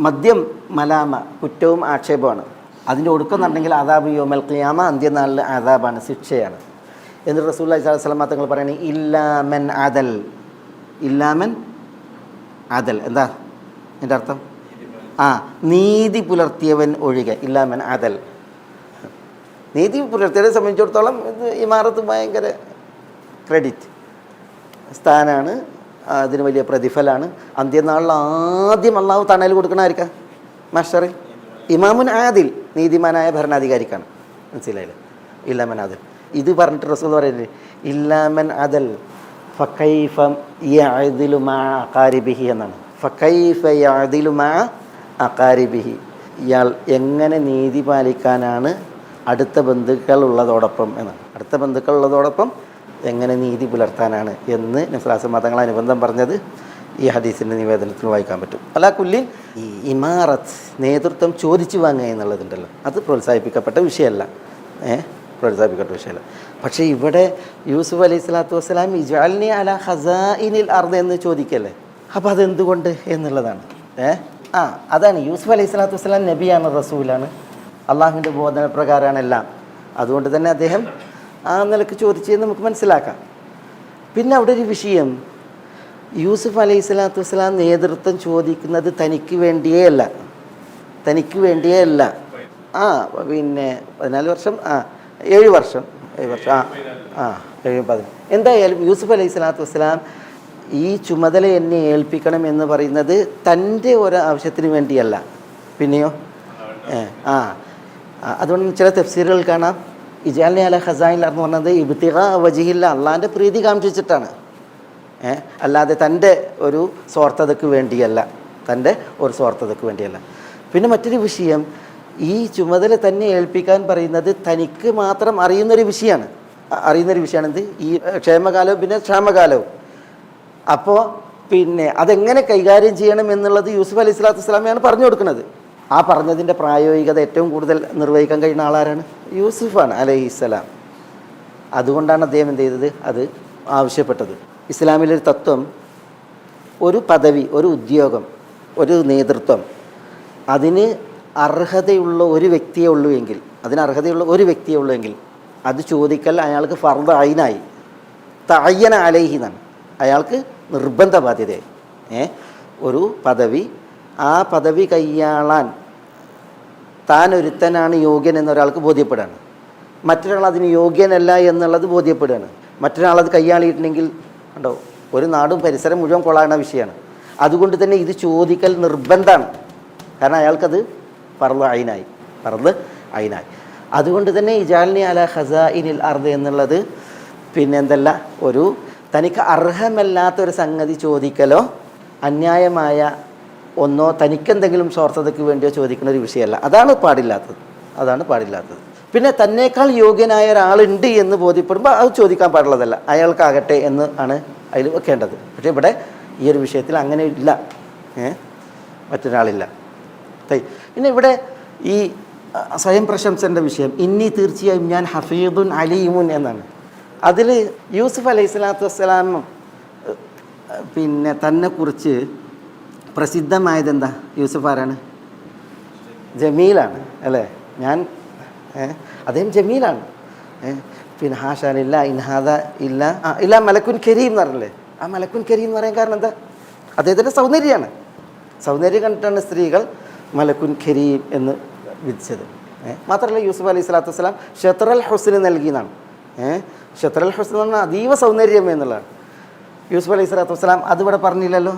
മദ്യം മലാമ, കുറ്റവും ആക്ഷേപമാണ്. അതിൻ്റെ ഒടുക്കം എന്നുണ്ടെങ്കിൽ അദാബു യൗമൽ ഖിയാമ, അന്ത്യനാളിൽ അദാബാണ്, ശിക്ഷയാണ്. എന്നിട്ട് റസൂലുള്ളാഹി സ്വല്ലല്ലാഹു അലൈഹി വസല്ലം തങ്ങൾ പറയുന്നത് ഇല്ലാമൻ അദൽ എന്താ എൻ്റെ അർത്ഥം? നീതി പുലർത്തിയവൻ ഒഴികെ. ഇല്ലാമൻ അദൽ, നീതി പുലർത്തിയവരെ സംബന്ധിച്ചിടത്തോളം ഇത് ഇമാറത്ത് ഭയങ്കര ക്രെഡിറ്റ് സ്ഥാനമാണ്, അതിന് വലിയ പ്രതിഫലമാണ്. അന്ത്യനാളിൽ ആദ്യം അള്ളാഹു തണൽ കൊടുക്കണമായിരിക്കാം മഹ്ശറിൽ ഇമാമുൻ ആദിൽ, നീതിമാനായ ഭരണാധികാരിക്കാണ്. മനസ്സിലായില്ലേ? ഇല്ലാമൻ ആദിൽ. ഇത് പറഞ്ഞിട്ട് റസൂൽ പറയുന്നത് ഇല്ലാമൻ അദൽ ഫകൈഫ യഅദിലു മഅ അഖാരിബിഹി എന്നാണ്. ഫകൈഫ യഅദിലു മഅ അഖാരിബിഹി, ഇയാൾ എങ്ങനെ നീതി പാലിക്കാനാണ് അടുത്ത ബന്ധുക്കളുള്ളതോടൊപ്പം എന്നാണ്. അടുത്ത ബന്ധുക്കളുള്ളതോടൊപ്പം എങ്ങനെ നീതി പുലർത്താനാണ് എന്ന് നബി സ്വല്ലല്ലാഹു അലൈഹി വസല്ലം തങ്ങൾ അനുബന്ധം പറഞ്ഞത് ഈ ഹദീസിൻ്റെ നിവേദനത്തിൽ വായിക്കാൻ പറ്റും. അലാ കുല്ലി, ഈ ഇമാറത്ത് നേതൃത്വം ചോദിച്ചു വാങ്ങുക എന്നുള്ളതുണ്ടല്ലോ, അത് പ്രോത്സാഹിപ്പിക്കപ്പെട്ട വിഷയമല്ല. പക്ഷേ ഇവിടെ യൂസുഫ് അലൈഹി സ്വലാത്തു വസ്സലാം ഇജ്അൽനി അലാ ഖസാഇനിൽ അർദ് എന്ന് ചോദിക്കല്ലേ, അപ്പോൾ അതെന്തുകൊണ്ട് എന്നുള്ളതാണ്. അതാണ് യൂസുഫ് അലൈഹി സ്വലാത്തു വസ്സലാം നബിയാണ്, റസൂലാണ്, അള്ളാഹുവിൻ്റെ ബോധനപ്രകാരമാണ് എല്ലാം. അതുകൊണ്ട് തന്നെ അദ്ദേഹം ആ നിലക്ക് ചോദിച്ചതെന്ന് നമുക്ക് മനസ്സിലാക്കാം. പിന്നെ അവിടെ ഒരു വിഷയം, യൂസുഫ് അലൈഹി സ്വലാത്തു വസ്സലാം നേതൃത്വം ചോദിക്കുന്നത് തനിക്ക് വേണ്ടിയേ അല്ല. ആ പിന്നെ 14 വർഷം 7 വർഷം 7 എന്തായാലും യൂസുഫ് അലൈഹി സ്വലാത്തു വസ്സലാം ഈ ചുമതല എന്നെ ഏൽപ്പിക്കണം എന്ന് പറയുന്നത് തൻ്റെ ഒരു ആവശ്യത്തിന് വേണ്ടിയല്ല. പിന്നെയോ അതുകൊണ്ട് ചില തഫ്സീറുകൾ കാണാം, ഇജാലിനെ അല ഖസായിൻ എന്ന് പറഞ്ഞത് ഇബ്തിഗാ വജ്ഹില്ല, അള്ളാഹിൻ്റെ പ്രീതി കാംക്ഷിച്ചിട്ടാണ്, അല്ലാതെ തൻ്റെ ഒരു സ്വാർത്ഥതയ്ക്ക് വേണ്ടിയല്ല. പിന്നെ മറ്റൊരു വിഷയം, ഈ ചുമതല തന്നെ ഏൽപ്പിക്കാൻ പറയുന്നത് തനിക്ക് മാത്രം അറിയുന്നൊരു വിഷയമാണ്. എന്ത്? ഈ ക്ഷേമകാലവും പിന്നെ ക്ഷാമകാലവും. അപ്പോൾ പിന്നെ അതെങ്ങനെ കൈകാര്യം ചെയ്യണം എന്നുള്ളത് യൂസുഫ് അലൈഹി സ്വലാത്തു വസ്സലാമയാണ് പറഞ്ഞു കൊടുക്കുന്നത്. ആ പറഞ്ഞതിൻ്റെ പ്രായോഗികത ഏറ്റവും കൂടുതൽ നിർവഹിക്കാൻ കഴിയുന്ന ആളാരാണ്? യൂസുഫാണ് അലൈഹിസ്സലാം. അതുകൊണ്ടാണ് അദ്ദേഹം എന്ത് ചെയ്തത്? അത് ആവശ്യപ്പെട്ടത്. ഇസ്ലാമിലൊരു തത്വം, ഒരു പദവി, ഒരു ഉദ്യോഗം, ഒരു നേതൃത്വം, അതിന് അർഹതയുള്ള ഒരു വ്യക്തിയേ ഉള്ളൂ എങ്കിൽ അത് ചോദിക്കൽ അയാൾക്ക് ഫർദ് ഐനായി, തഅയ്യന അലൈഹി എന്നാണ്, അയാൾക്ക് നിർബന്ധ ബാധ്യതയായി. ഒരു പദവി, ആ പദവി കൈയാളാൻ താൻ ഒരുത്തനാണ് യോഗ്യൻ എന്നൊരാൾക്ക് ബോധ്യപ്പെടുകയാണ്, മറ്റൊരാൾ അതിന് യോഗ്യനല്ല എന്നുള്ളത് ബോധ്യപ്പെടുകയാണ്. മറ്റൊരാളത് കൈയാളിയിട്ടുണ്ടെങ്കിൽ ഉണ്ടോ ഒരു നാടും പരിസരം മുഴുവൻ കൊള്ളാവുന്ന വിഷയമാണ്. അതുകൊണ്ട് തന്നെ ഇത് ചോദിക്കൽ നിർബന്ധമാണ്, കാരണം അയാൾക്കത് ഫർദ് ഐനായി. അതുകൊണ്ട് തന്നെ ഇജാലിനി അല ഖസാഇനിൽ അർദ് എന്നുള്ളത് പിന്നെ എന്തല്ല, ഒരു തനിക്ക് അർഹമല്ലാത്തൊരു സംഗതി ചോദിക്കലോ അന്യായമായ ഒന്നോ തനിക്കെന്തെങ്കിലും സ്വാർത്ഥതയ്ക്ക് വേണ്ടിയോ ചോദിക്കുന്ന ഒരു വിഷയമല്ല. അതാണ് പാടില്ലാത്തത്. പിന്നെ തന്നേക്കാൾ യോഗ്യനായ ഒരാളുണ്ട് എന്ന് ബോധ്യപ്പെടുമ്പോൾ അത് ചോദിക്കാൻ പാടുള്ളതല്ല, അയാൾക്കാകട്ടെ എന്ന് ആണ് അതിൽ വെക്കേണ്ടത്. പക്ഷേ ഇവിടെ ഈ ഒരു വിഷയത്തിൽ അങ്ങനെ ഇല്ല, മറ്റൊരാളില്ല. പിന്നെ ഇവിടെ ഈ സ്വയം പ്രശംസൻ്റെ വിഷയം, തീർച്ചയായും ഞാൻ ഹഫീദുൻ അലീമുൻ എന്നാണ്. അതിൽ യൂസുഫ് അലൈഹി സ്വലാത്തു വസ്സലാം പിന്നെ തന്നെക്കുറിച്ച് പ്രസിദ്ധമായത് എന്താ? യൂസുഫ് ആരാണ്? ജമീലാണ് അല്ലേ? അദ്ദേഹം ജമീലാണ്. പിന്നെ ഹാഷാനില്ല ഇൻഹാദ ഇല്ല മലക്കുൻ കരീം എന്ന് പറഞ്ഞല്ലേ? ആ മലക്കുൻ കരീം എന്ന് പറയാൻ കാരണം എന്താ? അദ്ദേഹത്തിൻ്റെ സൗന്ദര്യമാണ്. സൗന്ദര്യം കണ്ടിട്ടാണ് സ്ത്രീകൾ മലക്കുൻ കരീം എന്ന് വിധിച്ചത്. മാത്രമല്ല യൂസുഫ് അലൈഹി സ്വലാത്തു വസ്സലാം ഷത്റൽ ഹുസ്ന് നൽകിയെന്നാണ്. ഷത്റൽ ഹുസ്ൻ എന്ന് പറഞ്ഞാൽ അതീവ സൗന്ദര്യം എന്നുള്ളതാണ്. യൂസുഫ് അലൈഹി സ്വലാത്തു വസ്സലാം അതിവിടെ പറഞ്ഞില്ലല്ലോ.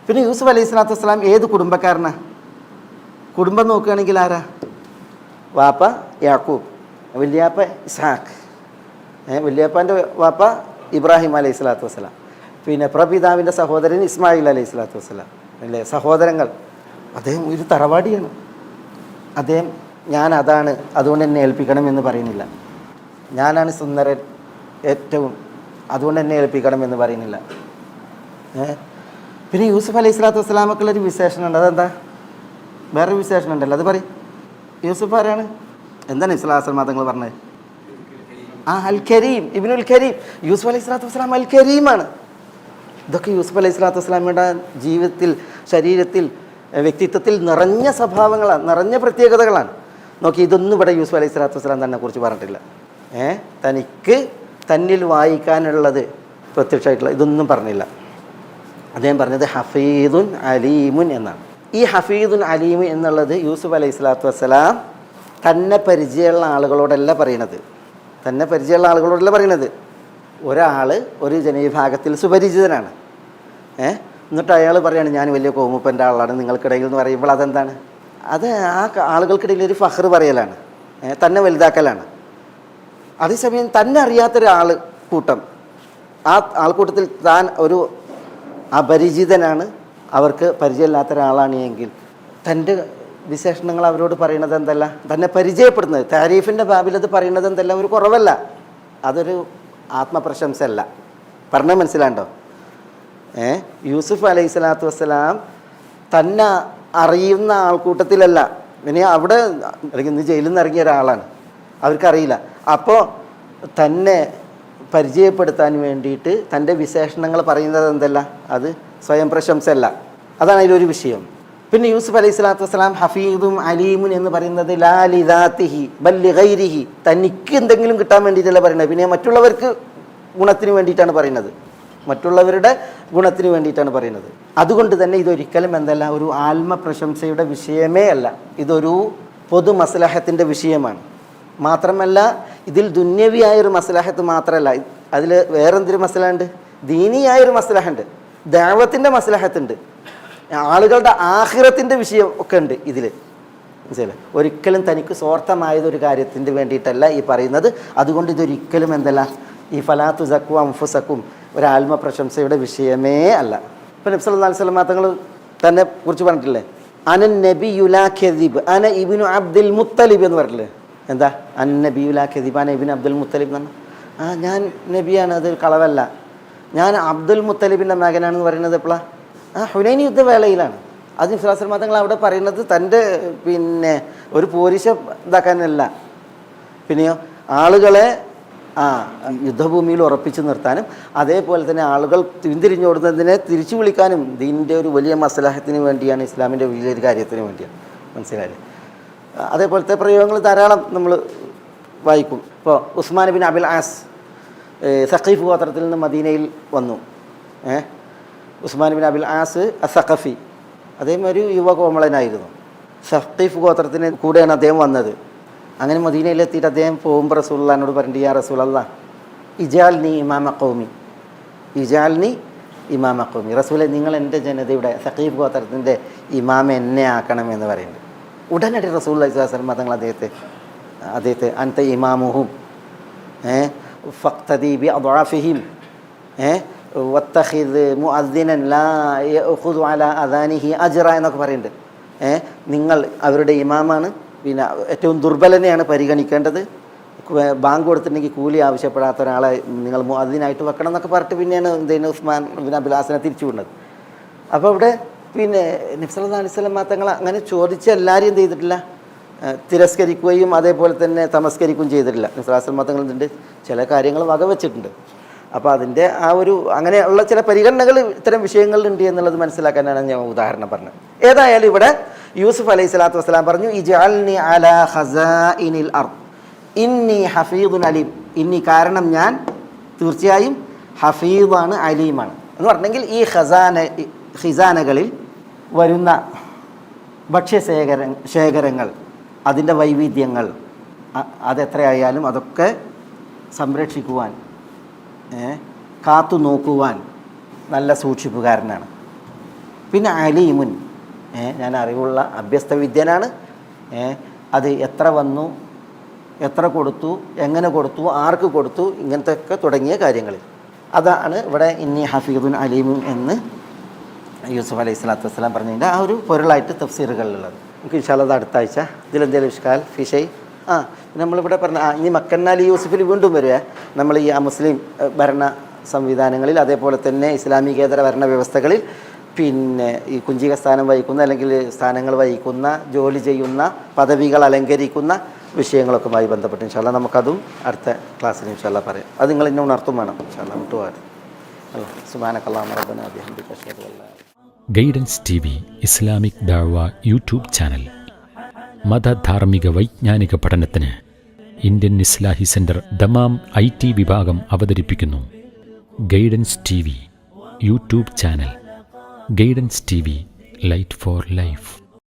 പിന്നെ യൂസുഫ് അലൈഹി സ്വലാത്തു വസ്സലാം ഏത് കുടുംബക്കാരനാണ്? കുടുംബം നോക്കുകയാണെങ്കിൽ ആരാ? വാപ്പ യാക്കൂബ്, വല്യാപ്പ ഇസ്ഹാഖ്, വല്യാപ്പാൻ്റെ വാപ്പ ഇബ്രാഹിം അലൈഹി സ്വലാത്തു വസ്സലാം, പിന്നെ പ്രപിതാവിൻ്റെ സഹോദരൻ ഇസ്മായിൽ അലൈഹി സ്വലാത്തു വസ്സലാം അല്ലേ? സഹോദരങ്ങൾ. അദ്ദേഹം ഒരു തറവാടിയാണ്. അദ്ദേഹം ഞാൻ അതാണ്, അതുകൊണ്ട് എന്നെ ഏൽപ്പിക്കണം എന്ന് പറയുന്നില്ല. ഞാനാണ് സുന്ദരൻ ഏറ്റവും, അതുകൊണ്ട് എന്നെ ഏൽപ്പിക്കണം എന്ന് പറയുന്നില്ല. പിന്നെ യൂസുഫ് അലൈഹി സ്വലാത്തു വസ്സലാമക്കുള്ളൊരു വിശേഷണമുണ്ട്. അതെന്താ? വേറൊരു വിശേഷണം ഉണ്ടല്ലോ, അത് പറയും. യൂസുഫ് ആരാണ്? എന്താണ് ഇസ്ലാം മതങ്ങൾ പറഞ്ഞത്? അൽ കരീം, ഇബ്നുൽ കരീം. യൂസുഫ് അലൈഹി സ്വലാത്തു വസ്സലാം അൽ കരീമാണ്. ഇതൊക്കെ യൂസുഫ് അലൈഹി സ്വലാത്തു വസ്സലാമയുടെ ജീവിതത്തിൽ, ശരീരത്തിൽ, വ്യക്തിത്വത്തിൽ നിറഞ്ഞ സ്വഭാവങ്ങളാണ്, നിറഞ്ഞ പ്രത്യേകതകളാണ്. നോക്കി, ഇതൊന്നും ഇവിടെ യൂസുഫ് അലൈഹി സ്വലാത്തു വസ്സലാം തന്നെ കുറിച്ച് പറഞ്ഞിട്ടില്ല. തനിക്ക് തന്നിൽ വായിക്കാനുള്ളത് പ്രത്യക്ഷമായിട്ടുള്ള ഇതൊന്നും പറഞ്ഞില്ല. അദ്ദേഹം പറഞ്ഞത് ഹഫീദുൻ അലീമുൻ എന്നാണ്. ഈ ഹഫീദുൻ അലീമു എന്നുള്ളത് യൂസുഫ് അലൈഹി സ്വലാത്തു വസ്സലാം തന്നെ പരിചയമുള്ള ആളുകളോടല്ല പറയണത്. ഒരാൾ ഒരു ജനവിഭാഗത്തിൽ സുപരിചിതനാണ്, എന്നിട്ട് അയാൾ പറയാണ് ഞാൻ വലിയ കോമുപ്പൻ്റെ ആളാണ് നിങ്ങൾക്കിടയിൽ എന്ന് പറയുമ്പോൾ അതെന്താണ്? അത് ആ ആളുകൾക്കിടയിൽ ഒരു ഫഖർ പറയലാണ്, തന്നെ വലുതാക്കലാണ്. അതേസമയം തന്നെ അറിയാത്തൊരാൾ കൂട്ടം, ആ ആൾക്കൂട്ടത്തിൽ താൻ ഒരു അപരിചിതനാണ്, അവർക്ക് പരിചയമില്ലാത്ത ഒരാളാണ് എങ്കിൽ തൻ്റെ വിശേഷണങ്ങൾ അവരോട് പറയണത് എന്തല്ല? തന്നെ പരിചയപ്പെടുന്നത്, താരീഫിൻ്റെ ബാബിൽ അത് പറയണത് എന്തല്ല? ഒരു കുറവല്ല, അതൊരു ആത്മപ്രശംസയല്ല. പറഞ്ഞാൽ മനസ്സിലാണ്ടോ? യൂസുഫ് അലൈഹി സ്വലാത്തു വസ്സലാം തന്നെ അറിയുന്ന ആൾക്കൂട്ടത്തിലല്ല, പിന്നെ അവിടെ അല്ലെങ്കിൽ ഇന്ന് ജയിലിൽ നിന്ന് ഇറങ്ങിയ ഒരാളാണ്, അവർക്കറിയില്ല. അപ്പോൾ തന്നെ പരിചയപ്പെടുത്താൻ വേണ്ടിയിട്ട് തൻ്റെ വിശേഷണങ്ങൾ പറയുന്നത് എന്തല്ല? അത് സ്വയം പ്രശംസയല്ല. അതാണ് അതിലൊരു വിഷയം. പിന്നെ യൂസുഫ് അലൈഹി സ്വലാത്തു വസ്സലാം ഹഫീദും അലീമുൻ എന്ന് പറയുന്നത് ലാ ലിദാത്തിഹി ബൽ ലിഗൈരിഹി, തനിക്ക് എന്തെങ്കിലും കിട്ടാൻ വേണ്ടിയിട്ടല്ല പറയുന്നത്, പിന്നെ മറ്റുള്ളവർക്ക് ഗുണത്തിന് വേണ്ടിയിട്ടാണ് പറയുന്നത്. മറ്റുള്ളവരുടെ ഗുണത്തിന് വേണ്ടിയിട്ടാണ് പറയുന്നത്. അതുകൊണ്ട് തന്നെ ഇതൊരിക്കലും എന്തല്ല, ഒരു ആത്മപ്രശംസയുടെ വിഷയമേ അല്ല, ഇതൊരു പൊതു മസ്ലഹത്തിൻ്റെ വിഷയമാണ്. മാത്രമല്ല ഇതിൽ ദുന്യവിയായൊരു മസ്ലഹത്ത് മാത്രമല്ല, അതിൽ വേറെന്തൊരു മസ്ലഹുണ്ട്, ദീനിയായൊരു മസ്ലഹുണ്ട്, ദഅവത്തിൻ്റെ മസ്ലഹത്തുണ്ട്, ആളുകളുടെ ആഖിറത്തിൻ്റെ വിഷയം ഒക്കെ ഉണ്ട് ഇതിൽ. മനസ്സിലായി? ഒരിക്കലും തനിക്ക് സ്വാർത്ഥമായതൊരു കാര്യത്തിന് വേണ്ടിയിട്ടല്ല ഈ പറയുന്നത്. അതുകൊണ്ട് ഇതൊരിക്കലും എന്തല്ല, ഈ ഫലാത്തു സക്കും അംഫുസക്കും ഒരു ആത്മപ്രശംസയുടെ വിഷയമേ അല്ല. ഇപ്പം നബി സല്ലല്ലാഹു അലൈഹി വസല്ലം തങ്ങൾ തന്നെ കുറിച്ച് പറഞ്ഞിട്ടില്ലേ, അന നബിയുലാ ഖദിബ് അന ഇബ്നു അബ്ദുൽ മുത്തലിബ് എന്ന് പറഞ്ഞില്ലേ. എന്താ അൻ നബിയുലാ ഖദിബ് അന ഇബ്നു അബ്ദുൽ മുത്തലിബ് എന്ന് പറഞ്ഞാൽ ഞാൻ നബിയാണ്, അത് കളവല്ല, ഞാൻ അബ്ദുൽ മുത്തലിബിൻ്റെ മകനാണെന്ന് പറയുന്നത് എപ്പോഴാണ്? ഹുനൈൻ യുദ്ധവേളയിലാണ്. അത് നബി സല്ലല്ലാഹു അലൈഹി വസല്ലം തങ്ങൾ അവിടെ പറയുന്നത് തൻ്റെ ഒരു പോരിശ ഇതാക്കാനല്ല, പിന്നെയോ ആളുകളെ യുദ്ധഭൂമിയിൽ ഉറപ്പിച്ചു നിർത്താനും അതേപോലെ തന്നെ ആളുകൾ പിന്തിരിഞ്ഞോടുന്നതിനെ തിരിച്ചു വിളിക്കാനും ദീനിൻ്റെ ഒരു വലിയ മസ്ലഹത്തിന് വേണ്ടിയാണ്, ഇസ്ലാമിൻ്റെ വലിയൊരു കാര്യത്തിന് വേണ്ടിയാണ്. മനസ്സിലായില്ലേ? അതേപോലത്തെ പ്രയോഗങ്ങൾ ധാരാളം നമ്മൾ വായിക്കും. ഇപ്പോൾ ഉസ്മാൻ ബിൻ അബിൽ ആസ് സഖീഫ് ഗോത്രത്തിൽ നിന്ന് മദീനയിൽ വന്നു. ഉസ്മാൻ ബിൻ അബിൽ ആസ് അസഖഫി, അദ്ദേഹം ഒരു യുവകോമളനായിരുന്നു. സഖീഫ് ഗോത്രത്തിന് കൂടെയാണ് അദ്ദേഹം വന്നത്. അങ്ങനെ മദീനയിലെത്തിയിട്ട് അദ്ദേഹം പോകുമ്പോൾ റസൂലുള്ളാഹിനോട് പറഞ്ഞിട്ട്, യാ റസൂലല്ലാഹ് ഇജാൽനി ഇമാമ ഖൗമി, ഇജാൽനി ഇമാമ ഖൗമി, റസൂലെ നിങ്ങൾ എൻ്റെ ജനതയുടെ സഖീഫ് ഗോത്രത്തിൻ്റെ ഇമാമ എന്നെ ആക്കണമെന്ന് പറയുന്നുണ്ട്. ഉടനടി റസൂലുള്ളാഹി സ്വല്ലല്ലാഹു അലൈഹി വസല്ലം തങ്ങൾ അദ്ദേഹത്തെ അൻത ഇമാമുഹും ഫഖ്തദി ബി അദ്വാഫിഹിം വത്തഖിദ് മുഅദ്ദിനൻ ലാ യഅഖുദു അലാ അദാനിഹി അജ്റ എന്നൊക്കെ പറയുന്നുണ്ട്. നിങ്ങൾ അവരുടെ ഇമാമാണ്, പിന്നെ ഏറ്റവും ദുർബലനെയാണ് പരിഗണിക്കേണ്ടത്, ബാങ്ക് കൊടുത്തിട്ടുണ്ടെങ്കിൽ കൂലി ആവശ്യപ്പെടാത്ത ഒരാളെ നിങ്ങൾ മുഅദ്ദിനായിട്ട് വെക്കണം എന്നൊക്കെ പറഞ്ഞിട്ട് പിന്നെയാണ് എന്തെങ്കിലും ഉസ്മാൻ ബിൻ അബിൽ ആസിനെ തിരിച്ചു വിടുന്നത്. അപ്പോൾ ഇവിടെ പിന്നെ നബി സല്ലല്ലാഹു അലൈഹി വസല്ലം തങ്ങൾ അങ്ങനെ ചോദിച്ച് എല്ലാവരും എന്ത് ചെയ്തിട്ടില്ല, തിരസ്കരിക്കുകയും അതേപോലെ തന്നെ തമസ്കരിക്കുകയും ചെയ്തിട്ടില്ല. നബി സല്ലല്ലാഹു അലൈഹി വസല്ലം തങ്ങൾ ഇതിൻ്റെ ചില കാര്യങ്ങൾ വകവെച്ചിട്ടുണ്ട്. അപ്പോൾ അതിൻ്റെ ആ ഒരു അങ്ങനെയുള്ള ചില പരിഗണനകൾ ഇത്തരം വിഷയങ്ങളിലുണ്ട് എന്നുള്ളത് മനസ്സിലാക്കാനാണ് ഞാൻ ഉദാഹരണം പറഞ്ഞത്. ഏതായാലും ഇവിടെ യൂസുഫ് അലൈഹി സ്വലാത്തു വസ്സലാം പറഞ്ഞു, ഇജ്അൽനി അലാ ഖസാഇനിൽ അർദ് ഇന്നി ഹഫീദുൻ അലീം, ഇന്നി കാരണം ഞാൻ തീർച്ചയായും ഹഫീദാണ് അലീമാണ് എന്ന് പറഞ്ഞെങ്കിൽ ഈ ഖിസാനകളിൽ വരുന്ന ഭക്ഷ്യശേഖരങ്ങൾ അതിൻ്റെ വൈവിധ്യങ്ങൾ അതെത്രയായാലും അതൊക്കെ സംരക്ഷിക്കുവാൻ കാത്തു നോക്കുവാൻ നല്ല സൂക്ഷിപ്പുകാരനാണ്. പിന്നെ അലീമുൻ, ഞാൻ അറിവുള്ള അഭ്യസ്തവിദ്യനാണ്. അത് എത്ര വന്നു, എത്ര കൊടുത്തു, എങ്ങനെ കൊടുത്തു, ആർക്ക് കൊടുത്തു, ഇങ്ങനത്തെ ഒക്കെ തുടങ്ങിയ കാര്യങ്ങളിൽ അതാണ് ഇവിടെ ഇന്നി ഹഫീദുൻ അലീമുൻ എന്ന് യൂസുഫ് അലൈഹി സ്വലാത്തു വസ്സലാം പറഞ്ഞതിൻ്റെ ആ ഒരു പൊരുളായിട്ട് തഫ്സീറുകളിലുള്ളത്. നമുക്ക് ഇൻഷാ അല്ലാഹ് അടുത്ത ആഴ്ച ഇതിലെന്തെങ്കിലും ഇഷ്കാൽ ഫിഷൈ നമ്മളിവിടെ പറഞ്ഞ ഇനി മക്കന്നാലി യൂസുഫിൽ വീണ്ടും വരിക. നമ്മൾ ഈ മുസ്ലിം ഭരണ സംവിധാനങ്ങളിൽ അതേപോലെ തന്നെ ഇസ്ലാമികേതര ഭരണ വ്യവസ്ഥകളിൽ പിന്നെ ഈ കുഞ്ചിക സ്ഥാനം വഹിക്കുന്ന അല്ലെങ്കിൽ സ്ഥാനങ്ങൾ വഹിക്കുന്ന ജോലി ചെയ്യുന്ന പദവികൾ അലങ്കരിക്കുന്ന വിഷയങ്ങളൊക്കെയുമായി ബന്ധപ്പെട്ട് ഇൻഷാ അല്ലാഹ് നമുക്കതും അടുത്ത ക്ലാസ്സിൽ ഇൻഷാ അല്ലാഹ് പറയാം. അത് നിങ്ങൾ ഇന്നെ ഉണർത്തും വേണം ഇൻഷാ അല്ലാഹ്. മുട്ടുവാറ് സുബ്ഹാനക്കല്ലാഹുമ്മ റബ്ബനാ ബിഹംദിക അശ്ഹദു അൻ ലാ ഗൈഡൻസ് TV ഇസ്ലാമിക് ദഅവ യൂട്യൂബ് ചാനൽ. മതധാർമ്മിക വൈജ്ഞാനിക പഠനത്തിന് Indian Islahi centre Dammam IT വിഭാഗം അവതരിപ്പിക്കുന്നു guidance TV YouTube channel. Guidance TV light for life.